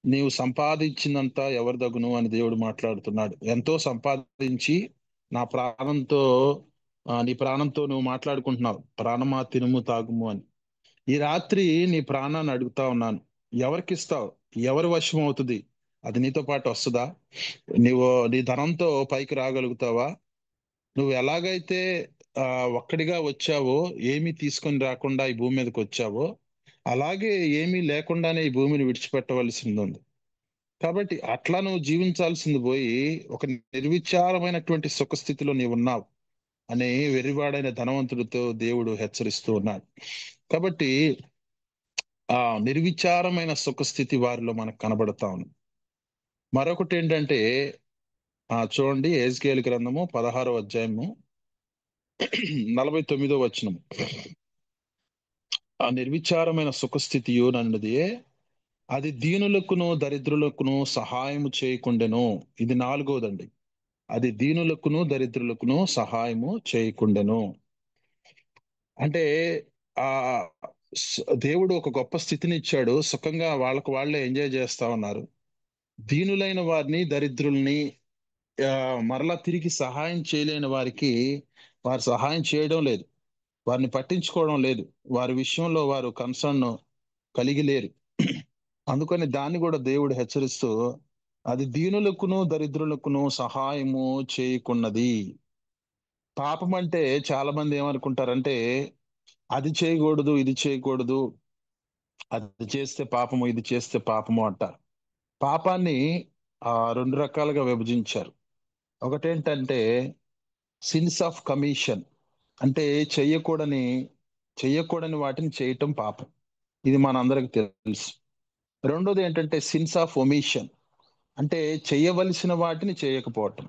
నీవు సంపాదించిందంతా ఎవరిదగును అని దేవుడు మాట్లాడుతున్నాడు. ఎంతో సంపాదించి నా ప్రాణంతో నీ ప్రాణంతో నువ్వు మాట్లాడుకుంటున్నావు, ప్రాణమా తినుము తాగుము అని. ఈ రాత్రి నీ ప్రాణాన్ని అడుగుతా ఉన్నాను, ఎవరికి ఇస్తావు? ఎవరి వశం అవుతుంది? అది నీతో పాటు వస్తుందా? నీ ధనంతో పైకి రాగలుగుతావా? నువ్వు ఎలాగైతే ఆ ఒక్కడిగా వచ్చావో, ఏమీ తీసుకొని రాకుండా ఈ భూమి మీదకి వచ్చావో, అలాగే ఏమీ లేకుండానే ఈ భూమిని విడిచిపెట్టవలసింది ఉంది. కాబట్టి అట్లా నువ్వు జీవించాల్సింది పోయి ఒక నిర్విచారమైనటువంటి సుఖస్థితిలో నీవు ఉన్నావు అని వెర్రివాడైన ధనవంతుడితో దేవుడు హెచ్చరిస్తూ ఉన్నాడు. కాబట్టి ఆ నిర్విచారమైన సుఖస్థితి వారిలో మనకు కనబడతా ఉంది. మరొకటి ఏంటంటే, చూడండి, యెహెజ్కేలు గ్రంథము 16వ అధ్యాయము 49వ వచనం. ఆ నిర్విచారమైన సుఖస్థితియు నన్నది, అది దీనులకును దరిద్రులకును సహాయము చేయకుండెను. ఇది నాలుగోదండి. అది దీనులకును దరిద్రులకును సహాయము చేయకుండెను. అంటే ఆ దేవుడు ఒక గొప్ప స్థితిని ఇచ్చాడు, సుఖంగా వాళ్ళకు వాళ్ళే ఎంజాయ్ చేస్తా ఉన్నారు. దీనులైన వారిని, దరిద్రుల్ని మరలా తిరిగి సహాయం చేయలేని వారికి వారు సహాయం చేయడం లేదు, వారిని పట్టించుకోవడం లేదు, వారి విషయంలో వారు కన్సర్న్ కలిగి లేరు. అందుకని దాన్ని కూడా దేవుడు హెచ్చరిస్తూ, అది దీనులకును దరిద్రులకును సహాయము చేయకున్నది. పాపం అంటే చాలా మంది ఏమనుకుంటారంటే, అది చేయకూడదు, ఇది చేయకూడదు, అది చేస్తే పాపము, ఇది చేస్తే పాపము అంటారు. పాపాన్ని రెండు రకాలుగా విభజించారు. ఒకటేంటంటే సిన్స్ ఆఫ్ కమిషన్, అంటే చెయ్యకూడని వాటిని చేయటం పాపం. ఇది మనందరికి తెలుసు. రెండోది ఏంటంటే సిన్స్ ఆఫ్ ఒమిషన్, అంటే చెయ్యవలసిన వాటిని చేయకపోవటం.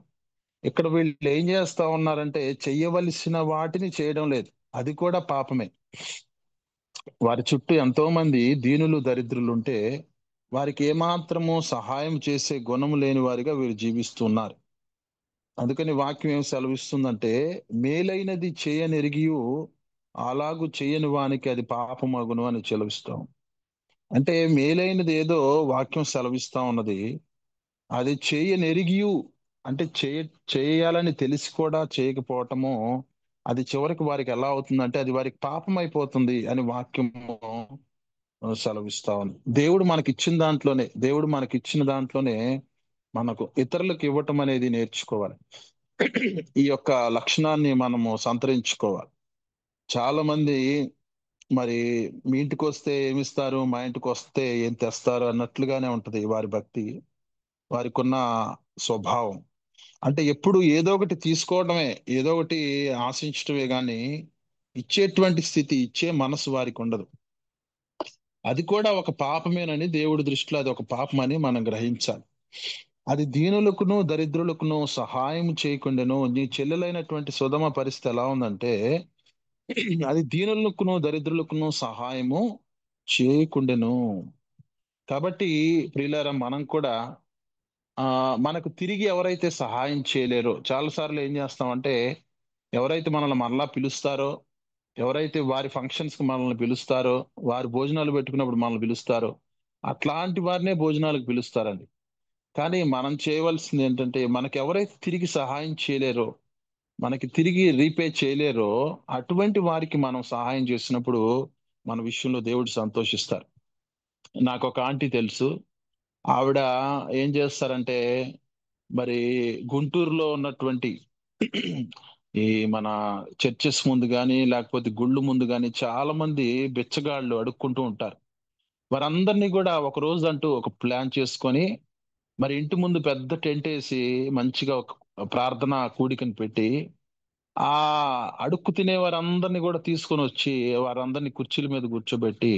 ఇక్కడ వీళ్ళు ఏం చేస్తా ఉన్నారంటే, చెయ్యవలసిన వాటిని చేయడం లేదు, అది కూడా పాపమే. వారి చుట్టూ ఎంతో మంది దీనులు దరిద్రులు ఉంటే వారికి ఏమాత్రము సహాయం చేసే గుణం లేని వారిగా వీరు జీవిస్తున్నారు. అందుకని వాక్యం ఏం సెలవిస్తుందంటే, మేలైనది చేయనెరిగియు అలాగు చేయని వానికి అది పాపమగును అని సెలవిస్తాం. అంటే మేలైనది ఏదో వాక్యం సెలవిస్తా ఉన్నది, అది చేయనెరిగియు, అంటే చేయాలని తెలిసి కూడా చేయకపోవటము, అది చివరికి వారికి ఎలా అవుతుందంటే అది వారికి పాపం అయిపోతుంది అని వాక్యము సెలవిస్తా ఉంది. దేవుడు మనకిచ్చిన దాంట్లోనే మనకు ఇతరులకు ఇవ్వటం అనేది నేర్చుకోవాలి. ఈ యొక్క లక్షణాన్ని మనము సంతరించుకోవాలి. చాలా మంది మరి మీ ఇంటికి వస్తే ఏమిస్తారు, మా ఇంటికి వస్తే ఏం తెస్తారు అన్నట్లుగానే ఉంటది వారి భక్తి, వారికున్న స్వభావం. అంటే ఎప్పుడు ఏదో ఒకటి తీసుకోవడమే, ఏదో ఒకటి ఆశించటమే గాని ఇచ్చేటువంటి స్థితి, ఇచ్చే మనసు వారికి ఉండదు. అది కూడా ఒక పాపమేనని దేవుడి దృష్టిలో అది ఒక పాపమని మనం గ్రహించాలి. అది దీనులకును దరిద్రులకును సహాయం చేయకుండాను. నీ చెల్లెలైనటువంటి సొదొమ పరిస్థితి ఎలా ఉందంటే, అది దీనులకును దరిద్రులకును సహాయము చేయకుండెను. కాబట్టి ప్రియులారా, మనం కూడా మనకు తిరిగి ఎవరైతే సహాయం చేయలేరో, చాలా సార్లు ఏం చేస్తామంటే, ఎవరైతే మనల్ని మరలా పిలుస్తారో, ఎవరైతే వారి ఫంక్షన్స్ కి మనల్ని పిలుస్తారో, వారి భోజనాలు పెట్టుకున్నప్పుడు మనల్ని పిలుస్తారో, అట్లాంటి వారినే భోజనాలకు పిలుస్తారండి. కానీ మనం చేయవలసింది ఏంటంటే, మనకి ఎవరైతే తిరిగి సహాయం చేయలేరో, మనకి తిరిగి రీపే చేయలేరో, అటువంటి వారికి మనం సహాయం చేసినప్పుడు మన విషయంలో దేవుడు సంతోషిస్తారు. నాకు ఒక ఆంటీ తెలుసు. ఆవిడ ఏం చేస్తారంటే, మరి గుంటూరులో ఉన్నటువంటి ఈ మన చర్చెస్ ముందు గాని, లేకపోతే గుళ్ళు ముందు గాని చాలా మంది బిచ్చగాళ్ళు అడుక్కుంటూ ఉంటారు. వారందరినీ కూడా ఒక రోజు అంటూ ఒక ప్లాన్ చేసుకొని, మరి ఇంటి ముందు పెద్ద టెంట్ వేసి మంచిగా ఒక ప్రార్థన కూడికని పెట్టి, ఆ అడుక్కు తినే వారందరినీ కూడా తీసుకొని వచ్చి వారందరినీ కుర్చీల మీద కూర్చోబెట్టి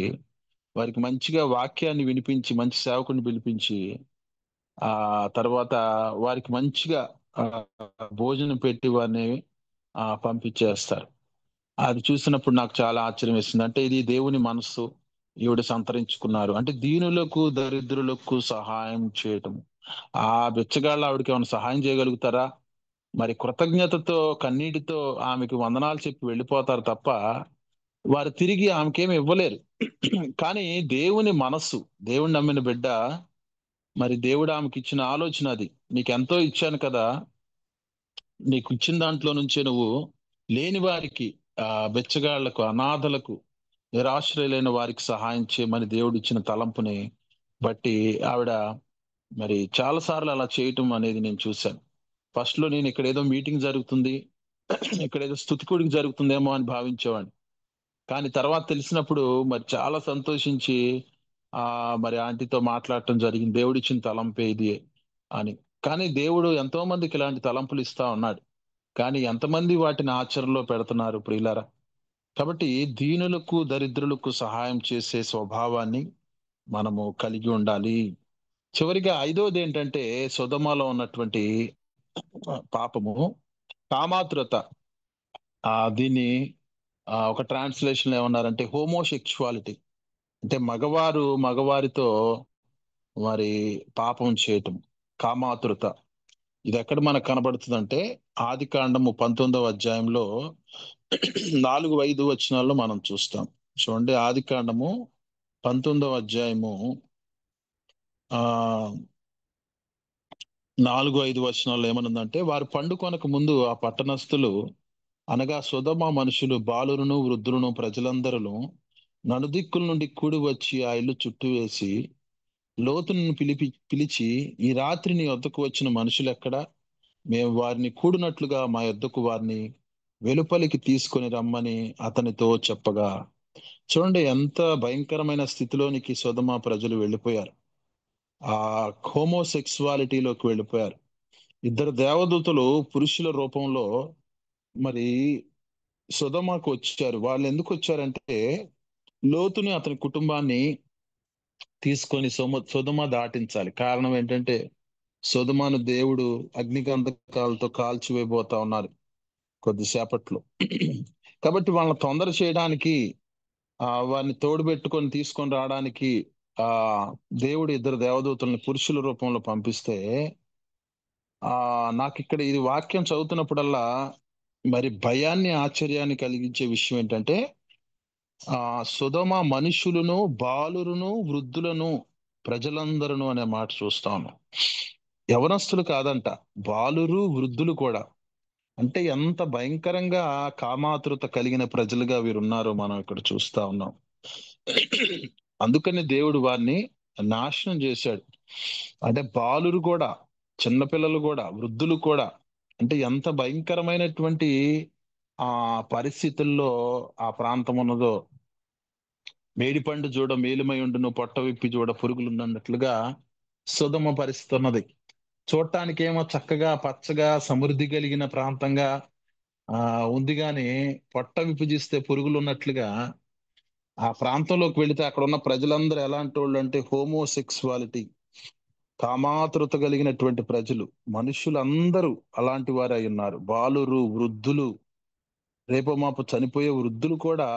వారికి మంచిగా వాక్యాన్ని వినిపించి, మంచి సేవకుని పిలిపించి, ఆ తర్వాత వారికి మంచిగా ఆ, భోజనం పెట్టి వారిని పంపించేస్తారు. అది చూసినప్పుడు నాకు చాలా ఆశ్చర్యం వేసింది. అంటే ఇది దేవుని మనస్సు, ఈవిడ సంతరించుకున్నారు అంటే దీనులకు దరిద్రులకు సహాయం చేయటం. ఆ బిచ్చగాళ్ళు ఆవిడకి ఏమైనా సహాయం చేయగలుగుతారా? మరి కృతజ్ఞతతో, కన్నీటితో ఆమెకు వందనాలు చెప్పి వెళ్ళిపోతారు తప్ప, వారు తిరిగి ఆమెకేమి ఇవ్వలేరు. కానీ దేవుని మనస్సు, దేవుణ్ణి నమ్మిన బిడ్డ, మరి దేవుడు ఆమెకిచ్చిన ఆలోచన అది. నీకెంతో ఇచ్చాను కదా! నీకు ఇచ్చిన దాంట్లో నుంచే నువ్వు లేని వారికి, బెచ్చగాళ్లకు, అనాథలకు, నిరాశ్రయులైన వారికి సహాయం చేయమని దేవుడిచ్చిన తలంపుని బట్టి ఆవిడ మరి చాలా సార్లు అలా చేయటం అనేది నేను చూశాను. ఫస్ట్ లో నేను ఇక్కడ ఏదో మీటింగ్ జరుగుతుంది, ఇక్కడ ఏదో స్తుతికుడికి జరుగుతుందేమో అని భావించేవాడిని. కానీ తర్వాత తెలిసినప్పుడు మరి చాలా సంతోషించి మరి ఆంటీతో మాట్లాడటం జరిగింది. దేవుడిచ్చిన తలంపే ఇది అని. కానీ దేవుడు ఎంతో మందికి ఇలాంటి తలంపులు ఇస్తా ఉన్నాడు. కానీ ఎంతమంది వాటిని ఆచరణలో పెడుతున్నారు ప్రియులారా? కాబట్టి దీనులకు, దరిద్రులకు సహాయం చేసే స్వభావాన్ని మనము కలిగి ఉండాలి. చివరిగా ఐదవది ఏంటంటే సొదొమలో ఉన్నటువంటి పాపము కామాతురత. దీన్ని ఒక ట్రాన్స్లేషన్ లో ఏమన్నారంటే హోమోసెక్షువాలిటీ, అంటే మగవారు మగవారితో మరి పాపం చేయటం, కామాతురత. ఇది ఎక్కడ మనకు కనబడుతుందంటే ఆది కాండము 19వ అధ్యాయంలో 4-5 వచనాల్లో మనం చూస్తాం. చూడండి, ఆది కాండము 19వ అధ్యాయము ఆ 4-5 వచనాల్లో ఏమనుందంటే, వారు పండుకొనక ముందు ఆ పట్టణస్థులు అనగా సొదొమ మనుషులు బాలురును వృద్ధులను ప్రజలందరూ నలుదిక్కుల నుండి కూడి వచ్చి ఆ ఇల్లు చుట్టూ వేసి లోతును పిలిచి, ఈ రాత్రి నీ వద్దకు వచ్చిన మనుషులు ఎక్కడా? మేము వారిని కూడినట్లుగా మా యొద్దకు వారిని వెలుపలికి తీసుకొని రమ్మని అతనితో చెప్పగా. చూడండి ఎంత భయంకరమైన స్థితిలోనికి సొదొమ ప్రజలు వెళ్ళిపోయారు. ఆ హోమోసెక్సువాలిటీలోకి వెళ్ళిపోయారు. ఇద్దరు దేవదూతలు పురుషుల రూపంలో మరి సొదొమకు వచ్చారు. వాళ్ళు ఎందుకు వచ్చారంటే లోతుని అతని కుటుంబాన్ని తీసుకొని సొదొమ దాటించాలి. కారణం ఏంటంటే సొదొమను దేవుడు అగ్నిగంధకాలతో కాల్చివేయబోతా ఉన్నారు కొద్దిసేపట్లో. కాబట్టి వాళ్ళని తొందర చేయడానికి, వారిని తోడు పెట్టుకొని తీసుకొని రావడానికి ఆ దేవుడు ఇద్దరు దేవదూతల్ని పురుషుల రూపంలో పంపిస్తే, నాకు ఇక్కడ ఇది వాక్యం చదువుతున్నప్పుడల్లా మరి భయాన్ని, ఆశ్చర్యాన్ని కలిగించే విషయం ఏంటంటే సొదొమ మనుషులను, బాలురును, వృద్ధులను, ప్రజలందరూ అనే మాట చూస్తాను. యవనస్తులు కాదంట, బాలురు, వృద్ధులు కూడా. అంటే ఎంత భయంకరంగా కామాతురత కలిగిన ప్రజలుగా వీరున్నారో మనం ఇక్కడ చూస్తా ఉన్నాం. అందుకని దేవుడు వారిని నాశనం చేశాడు. అంటే బాలురు కూడా, చిన్నపిల్లలు కూడా, వృద్ధులు కూడా. అంటే ఎంత భయంకరమైనటువంటి ఆ పరిస్థితుల్లో ఆ ప్రాంతం ఉన్నదో. మేడిపండు చూడ మేలిమై ఉండును, పొట్ట విప్పి చూడ పురుగులున్నట్లుగా సొదొమ పరిస్థితి ఉన్నది. చూడటానికేమో చక్కగా పచ్చగా సమృద్ధి కలిగిన ప్రాంతంగా ఆ ఉంది, గాని పొట్ట విభజిస్తే పురుగులు ఉన్నట్లుగా ఆ ప్రాంతంలోకి వెళితే అక్కడ ఉన్న ప్రజలందరూ ఎలాంటి వాళ్ళు అంటే హోమోసెక్సువాలిటీ, కామాతురత కలిగినటువంటి ప్రజలు, మనుషులందరూ అలాంటి వారై ఉన్నారు. బాలురు, వృద్ధులు, రేపో మాపు చనిపోయే వృద్ధులు కూడా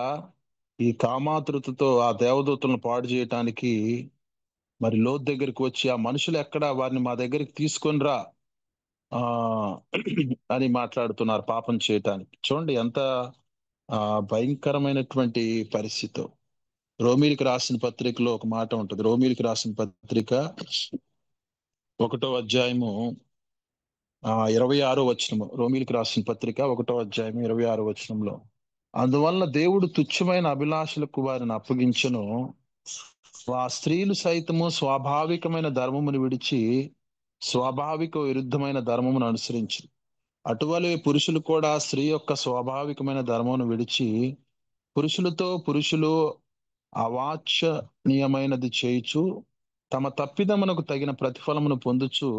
ఈ కామాతురతతో ఆ దేవదూతలను పాడు చేయటానికి మరి లోతు దగ్గరికి వచ్చి, ఆ మనుషులు ఎక్కడ, వారిని మా దగ్గరికి తీసుకొని రా ఆ అని మాట్లాడుతున్నారు పాపం చేయటానికి. చూడండి ఎంత భయంకరమైనటువంటి పరిస్థితి. రోమీలికి రాసిన పత్రికలో ఒక మాట ఉంటుంది. రోమీలికి రాసిన పత్రిక 1వ అధ్యాయము 26వ వచనము. రోమీలికి రాసిన పత్రిక 1వ అధ్యాయం 26వ వచనంలో, అందువల్ల దేవుడు తుచ్చమైన అభిలాషలకు వారిని అప్పగించును, ఆ స్త్రీలు సైతము స్వాభావికమైన ధర్మమును విడిచి స్వాభావిక విరుద్ధమైన ధర్మమును అనుసరించి, అటువలే పురుషులు కూడా స్త్రీ యొక్క స్వాభావికమైన ధర్మమును విడిచి పురుషులతో పురుషులు అవాంఛనీయమైనది చేయుచు తమ తప్పిదమునకు తగిన ప్రతిఫలమును పొందుచు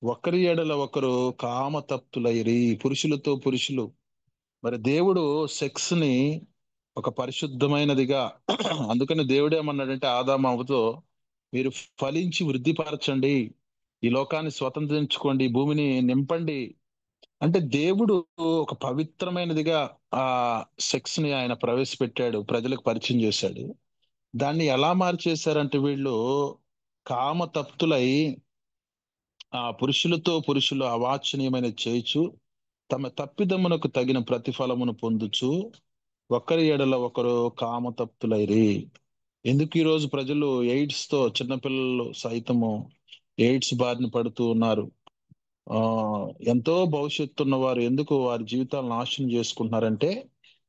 ఒకరి ఎడల ఒకరు కామతప్తులైరి. పురుషులతో పురుషులు, మరి దేవుడు సెక్స్ ని ఒక పరిశుద్ధమైనదిగా అందుకని దేవుడు ఏమన్నాడంటే ఆదాము అవ్వతో, మీరు ఫలించి వృద్ధిపరచండి, ఈ లోకాన్ని స్వతంత్రించుకోండి, ఈ భూమిని నింపండి. అంటే దేవుడు ఒక పవిత్రమైనదిగా ఆ సెక్స్ ని ఆయన ప్రవేశపెట్టాడు, ప్రజలకు పరిచయం చేశాడు. దాన్ని ఎలా మార్చేశారంటే వీళ్ళు కామ తప్తులై ఆ పురుషులతో పురుషులు అవాంఛనీయమైన చేయుచు తమ తప్పిదమ్మునకు తగిన ప్రతిఫలమును పొందుచు ఒకరి ఎడల ఒకరు కామతప్తులైరి. ఎందుకు ఈ రోజు ప్రజలు ఎయిడ్స్ తో, చిన్నపిల్లలు సైతము ఎయిడ్స్ బారిన పడుతూ ఉన్నారు? ఆ ఎంతో భవిష్యత్తు ఉన్న వారు ఎందుకు వారి జీవితాలను నాశనం చేసుకుంటున్నారంటే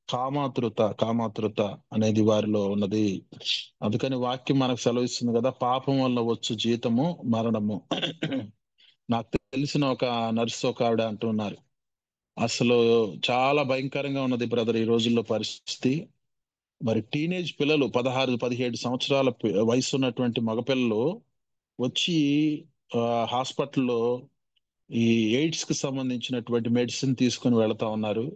కామాతృత అనేది వారిలో ఉన్నది. అందుకని వాక్యం మనకు సెలవిస్తుంది కదా, పాపం వల్ల వచ్చు జీతము మరణము. నాకు తెలిసిన ఒక నర్సు ఒక ఆవిడ అంటున్నారు, అసలు చాలా భయంకరంగా ఉన్నది బ్రదర్ ఈ రోజుల్లో పరిస్థితి. మరి టీనేజ్ పిల్లలు 16-17 సంవత్సరాల వయసు ఉన్నటువంటి మగపిల్లలు వచ్చి హాస్పిటల్లో ఈ ఎయిడ్స్ కి సంబంధించినటువంటి మెడిసిన్ తీసుకుని వెళ్తా ఉన్నారు.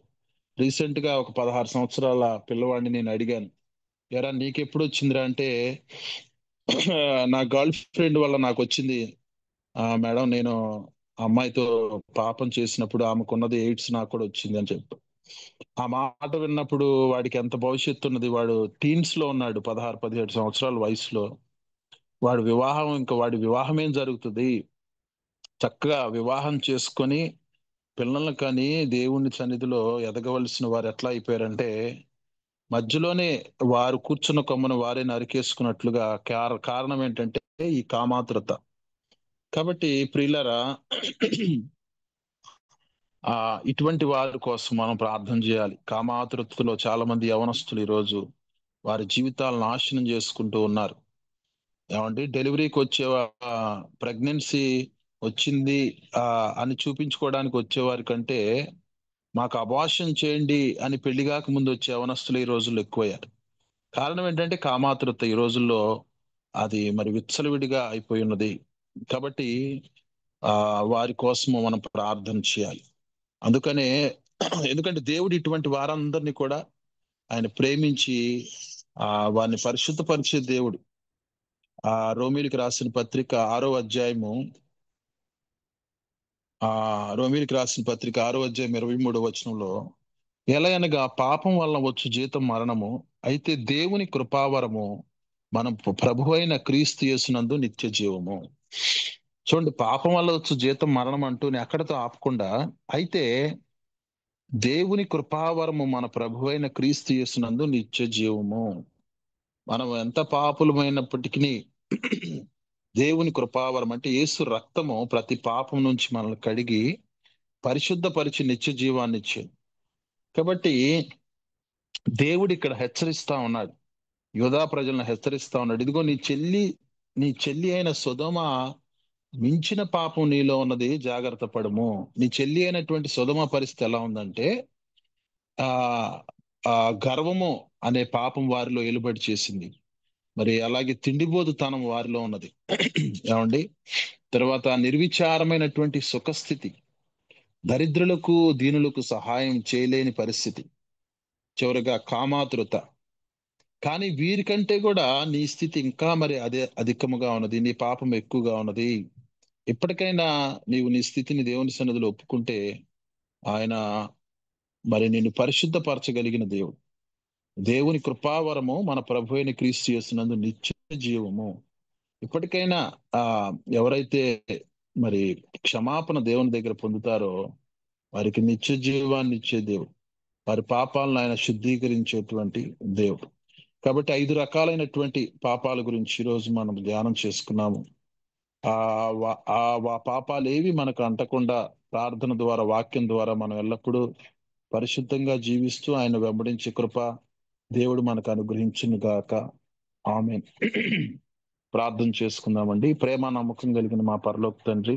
రీసెంట్ గా ఒక 16 సంవత్సరాల పిల్లవాడిని నేను అడిగాను, ఎరా నీకెప్పుడు వచ్చిందిరా అంటే, నా గర్ల్ ఫ్రెండ్ వల్ల నాకు వచ్చింది మేడం, నేను ఆ అమ్మాయితో పాపం చేసినప్పుడు ఆమెకున్నది ఎయిడ్స్, నాకు కూడా వచ్చింది అని చెప్పి. ఆ మాట విన్నప్పుడు వాడికి ఎంత భవిష్యత్తు ఉన్నది, వాడు టీన్స్ లో ఉన్నాడు, 16-17 సంవత్సరాల వయసులో. వాడి వివాహం ఏం జరుగుతుంది? చక్కగా వివాహం చేసుకొని పిల్లల్ని కానీ దేవుని సన్నిధిలో ఎదగవలసిన వారు ఎట్లా అయిపోయారంటే, మధ్యలోనే వారు కూర్చున్న కొమ్మను వారే నరికేసుకున్నట్లుగా. కారణం ఏంటంటే ఈ కామాతురత. కాబట్టి ప్రియులరా, ఆ ఇటువంటి వారి కోసం మనం ప్రార్థన చేయాలి. కామాతురతలో చాలా మంది యవనస్తులు ఈరోజు వారి జీవితాలను నాశనం చేసుకుంటూ ఉన్నారు. ఏమంటే డెలివరీకి వచ్చే ప్రెగ్నెన్సీ వచ్చింది అని చూపించుకోవడానికి వచ్చేవారి కంటే మాకు అబార్షన్ చేయండి అని పెళ్లి కాక ముందు వచ్చే యవనస్తులు ఈ రోజుల్లో ఎక్కువయ్యారు. కారణం ఏంటంటే కామాతురత ఈ రోజుల్లో అది మరి విచ్చలవిడిగా అయిపోయి ఉన్నది. కాబట్టి ఆ వారి కోసము మనం ప్రార్థన చేయాలి. అందుకనే ఎందుకంటే దేవుడు ఇటువంటి వారందరినీ కూడా ఆయన ప్రేమించి ఆ వారిని పరిశుద్ధపరిచే దేవుడు. రోమీలికి రాసిన పత్రిక 6వ అధ్యాయము, ఆ రోమీలికి రాసిన పత్రిక 6వ అధ్యాయం 23వ వచనంలో, ఎలయనగా పాపం వలన వచ్చు జీతం మరణము, అయితే దేవుని కృపావరము మనం ప్రభువైన క్రీస్తు యేసునందు నిత్య జీవము. చూడండి, పాపం వల్ల వచ్చు జీతం మరణం అంటూనే అక్కడతో ఆపకుండా, అయితే దేవుని కృపావరము మన ప్రభువైన క్రీస్తు యేసునందు నిత్య జీవము. మనం ఎంత పాపులమైనప్పటికీ దేవుని కృపావరం అంటే యేసు రక్తము ప్రతి పాపం నుంచి మనల్ని కడిగి పరిశుద్ధపరిచి నిత్య జీవాన్ని ఇచ్చేది. కాబట్టి దేవుడు ఇక్కడ హెచ్చరిస్తా ఉన్నాడు, యూదా ప్రజలను హెచ్చరిస్తా ఉన్నాడు, ఇదిగో నీ చెల్లి అయిన సొదొమ మించిన పాపం నీలో ఉన్నది, జాగ్రత్త పడము. నీ చెల్లి అయినటువంటి సొదొమ పరిస్థితి ఎలా ఉందంటే, ఆ ఆ గర్వము అనే పాపం వారిలో ఏలుబడి చేసింది. మరి అలాగే తిండిబోతుతనం వారిలో ఉన్నది. ఏమండి? తర్వాత నిర్విచారమైనటువంటి సుఖస్థితి, దరిద్రులకు దీనులకు సహాయం చేయలేని పరిస్థితి, చివరిగా కామాతురత. కానీ వీరికంటే కూడా నీ స్థితి ఇంకా మరి అదే అధికముగా ఉన్నది, నీ పాపం ఎక్కువగా ఉన్నది. ఇప్పటికైనా నీవు నీ స్థితిని దేవుని సన్నిధిలో ఒప్పుకుంటే ఆయన మరి నిన్ను పరిశుద్ధపరచగలిగిన దేవుడు. దేవుని కృపావరము మన ప్రభు అయిన క్రీస్తు యేసునందు నిత్య జీవము. ఇప్పటికైనా ఆ ఎవరైతే మరి క్షమాపణ దేవుని దగ్గర పొందుతారో వారికి నిత్య జీవాన్ని ఇచ్చే దేవుడు, వారి పాపాలను ఆయన శుద్ధీకరించేటువంటి దేవుడు. కాబట్టి 5 రకాలైనటువంటి పాపాల గురించి ఈరోజు మనం ధ్యానం చేసుకున్నాము. పాపాలు ఏవి మనకు అంటకుండా ప్రార్థన ద్వారా, వాక్యం ద్వారా మనం ఎల్లప్పుడూ పరిశుద్ధంగా జీవిస్తూ ఆయన వెంబడించే కృప దేవుడు మనకు అనుగ్రహించును గాక. ఆమేన్. ప్రార్థన చేసుకుందామండి. ప్రేమ నమ్మకం కలిగిన మా పరలోక తండ్రి,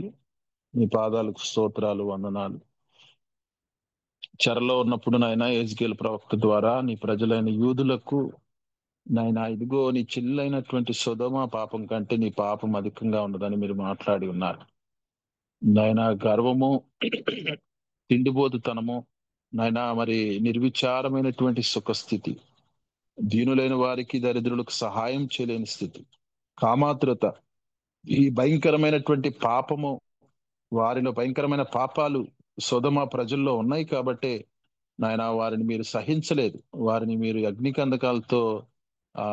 మీ పాదాలకు స్తోత్రాలు, వందనాలు. చెరలో ఉన్నప్పుడు నాయన యెహెజ్కేలు ప్రవక్త ద్వారా నీ ప్రజలైన యూదులకు నాయన, ఇదిగో నీ చెల్లైనటువంటి సొదొమ పాపం కంటే నీ పాపం అధికంగా ఉన్నదని మీరు మాట్లాడి ఉన్నారు. నాయన గర్వము, తిండిబోతుతనము, నాయన మరి నిర్విచారమైనటువంటి సుఖస్థితి, దీనులైన వారికి దరిద్రులకు సహాయం చేయలేని స్థితి, కామాతురత, ఈ భయంకరమైనటువంటి పాపము, వారిలో భయంకరమైన పాపాలు సొదొమ ప్రజల్లో ఉన్నాయి కాబట్టి నాయన వారిని మీరు సహించలేదు, వారిని మీరు అగ్నికందకాలతో ఆ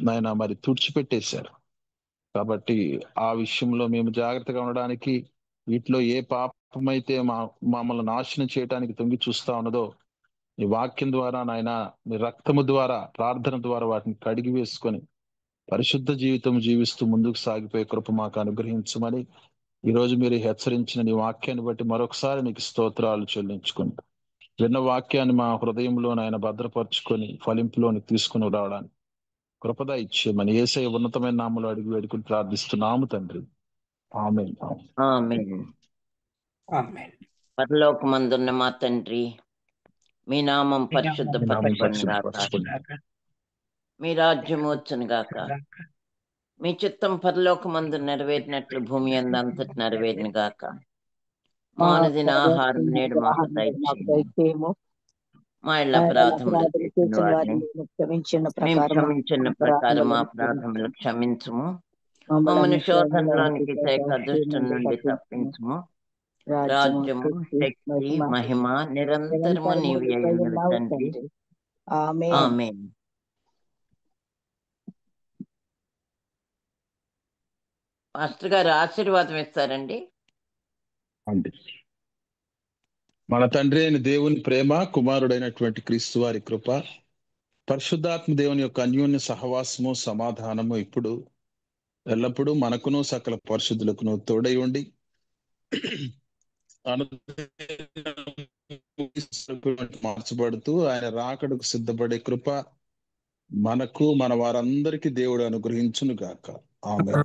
నాయన మరి తుడిచిపెట్టేశారు. కాబట్టి ఆ విషయంలో మేము జాగ్రత్తగా ఉండడానికి వీటిలో ఏ పాపమైతే మమ్మల్ని నాశనం చేయడానికి తొంగి చూస్తా ఉన్నదో నీ వాక్యం ద్వారా నాయన నీ రక్తము ద్వారా ప్రార్థన ద్వారా వాటిని కడిగి వేసుకొని పరిశుద్ధ జీవితం జీవిస్తూ ముందుకు సాగిపోయే కృప మాకు అనుగ్రహించమని ఈ రోజు మీరు హెచ్చరించిన నీ వాక్యాన్ని బట్టి మరొకసారి నీకు స్తోత్రాలు చెల్లించుకుంటా విన్న వాక్యాన్ని మా హృదయంలో ఆయన భద్రపరుచుకొని ఫలింపులోని తీసుకుని రావడానికి కృపద ఇచ్చేయమని యేసయ్య ఉన్నతమైన నామములో అడిగి వేడుకుని ప్రార్థిస్తున్నాము తండ్రి ఆమేన్. ఆమేన్. పరలోకమందున్న మా తండ్రి, మీ నామం పరిశుద్ధపరచబడును గాక, మీ రాజ్యం వచ్చును గాక, మీ చిత్తం పరలోకమందు నెరవేరినట్లు భూమి అంతటి నెరవేరును గాక. మా అనుదిన ఆహారం నేడు మాకు దయచేయము. మా ఇళ్ళ అపరాధములు చేసిన వారిని మేము క్షమించిన ప్రకారం మా అపరాధములు క్షమించుము. మమ్మల్ని శోధనలోనికి తేక దుష్టుని నుండి తప్పించుము. రాజ్యము, శక్తి, మహిమ నిరంతరము నీవి అయినవి తండ్రి. ఆమేన్. మాస్టర్ గారు ఆశీర్వాదం ఇస్తారండి. మన తండ్రి అయిన దేవుని ప్రేమ, కుమారుడైనటువంటి క్రీస్తు వారి కృప, పరిశుద్ధాత్మ దేవుని యొక్క అన్యోన్య సహవాసము సమాధానము ఇప్పుడు ఎల్లప్పుడూ మనకును సకల పరిశుద్ధులకును తోడై ఉండి మార్చబడుతూ ఆయన రాకడకు సిద్ధపడే కృప మనకు మన వారందరికీ దేవుడు అనుగ్రహించును గాక. ఆమేన్.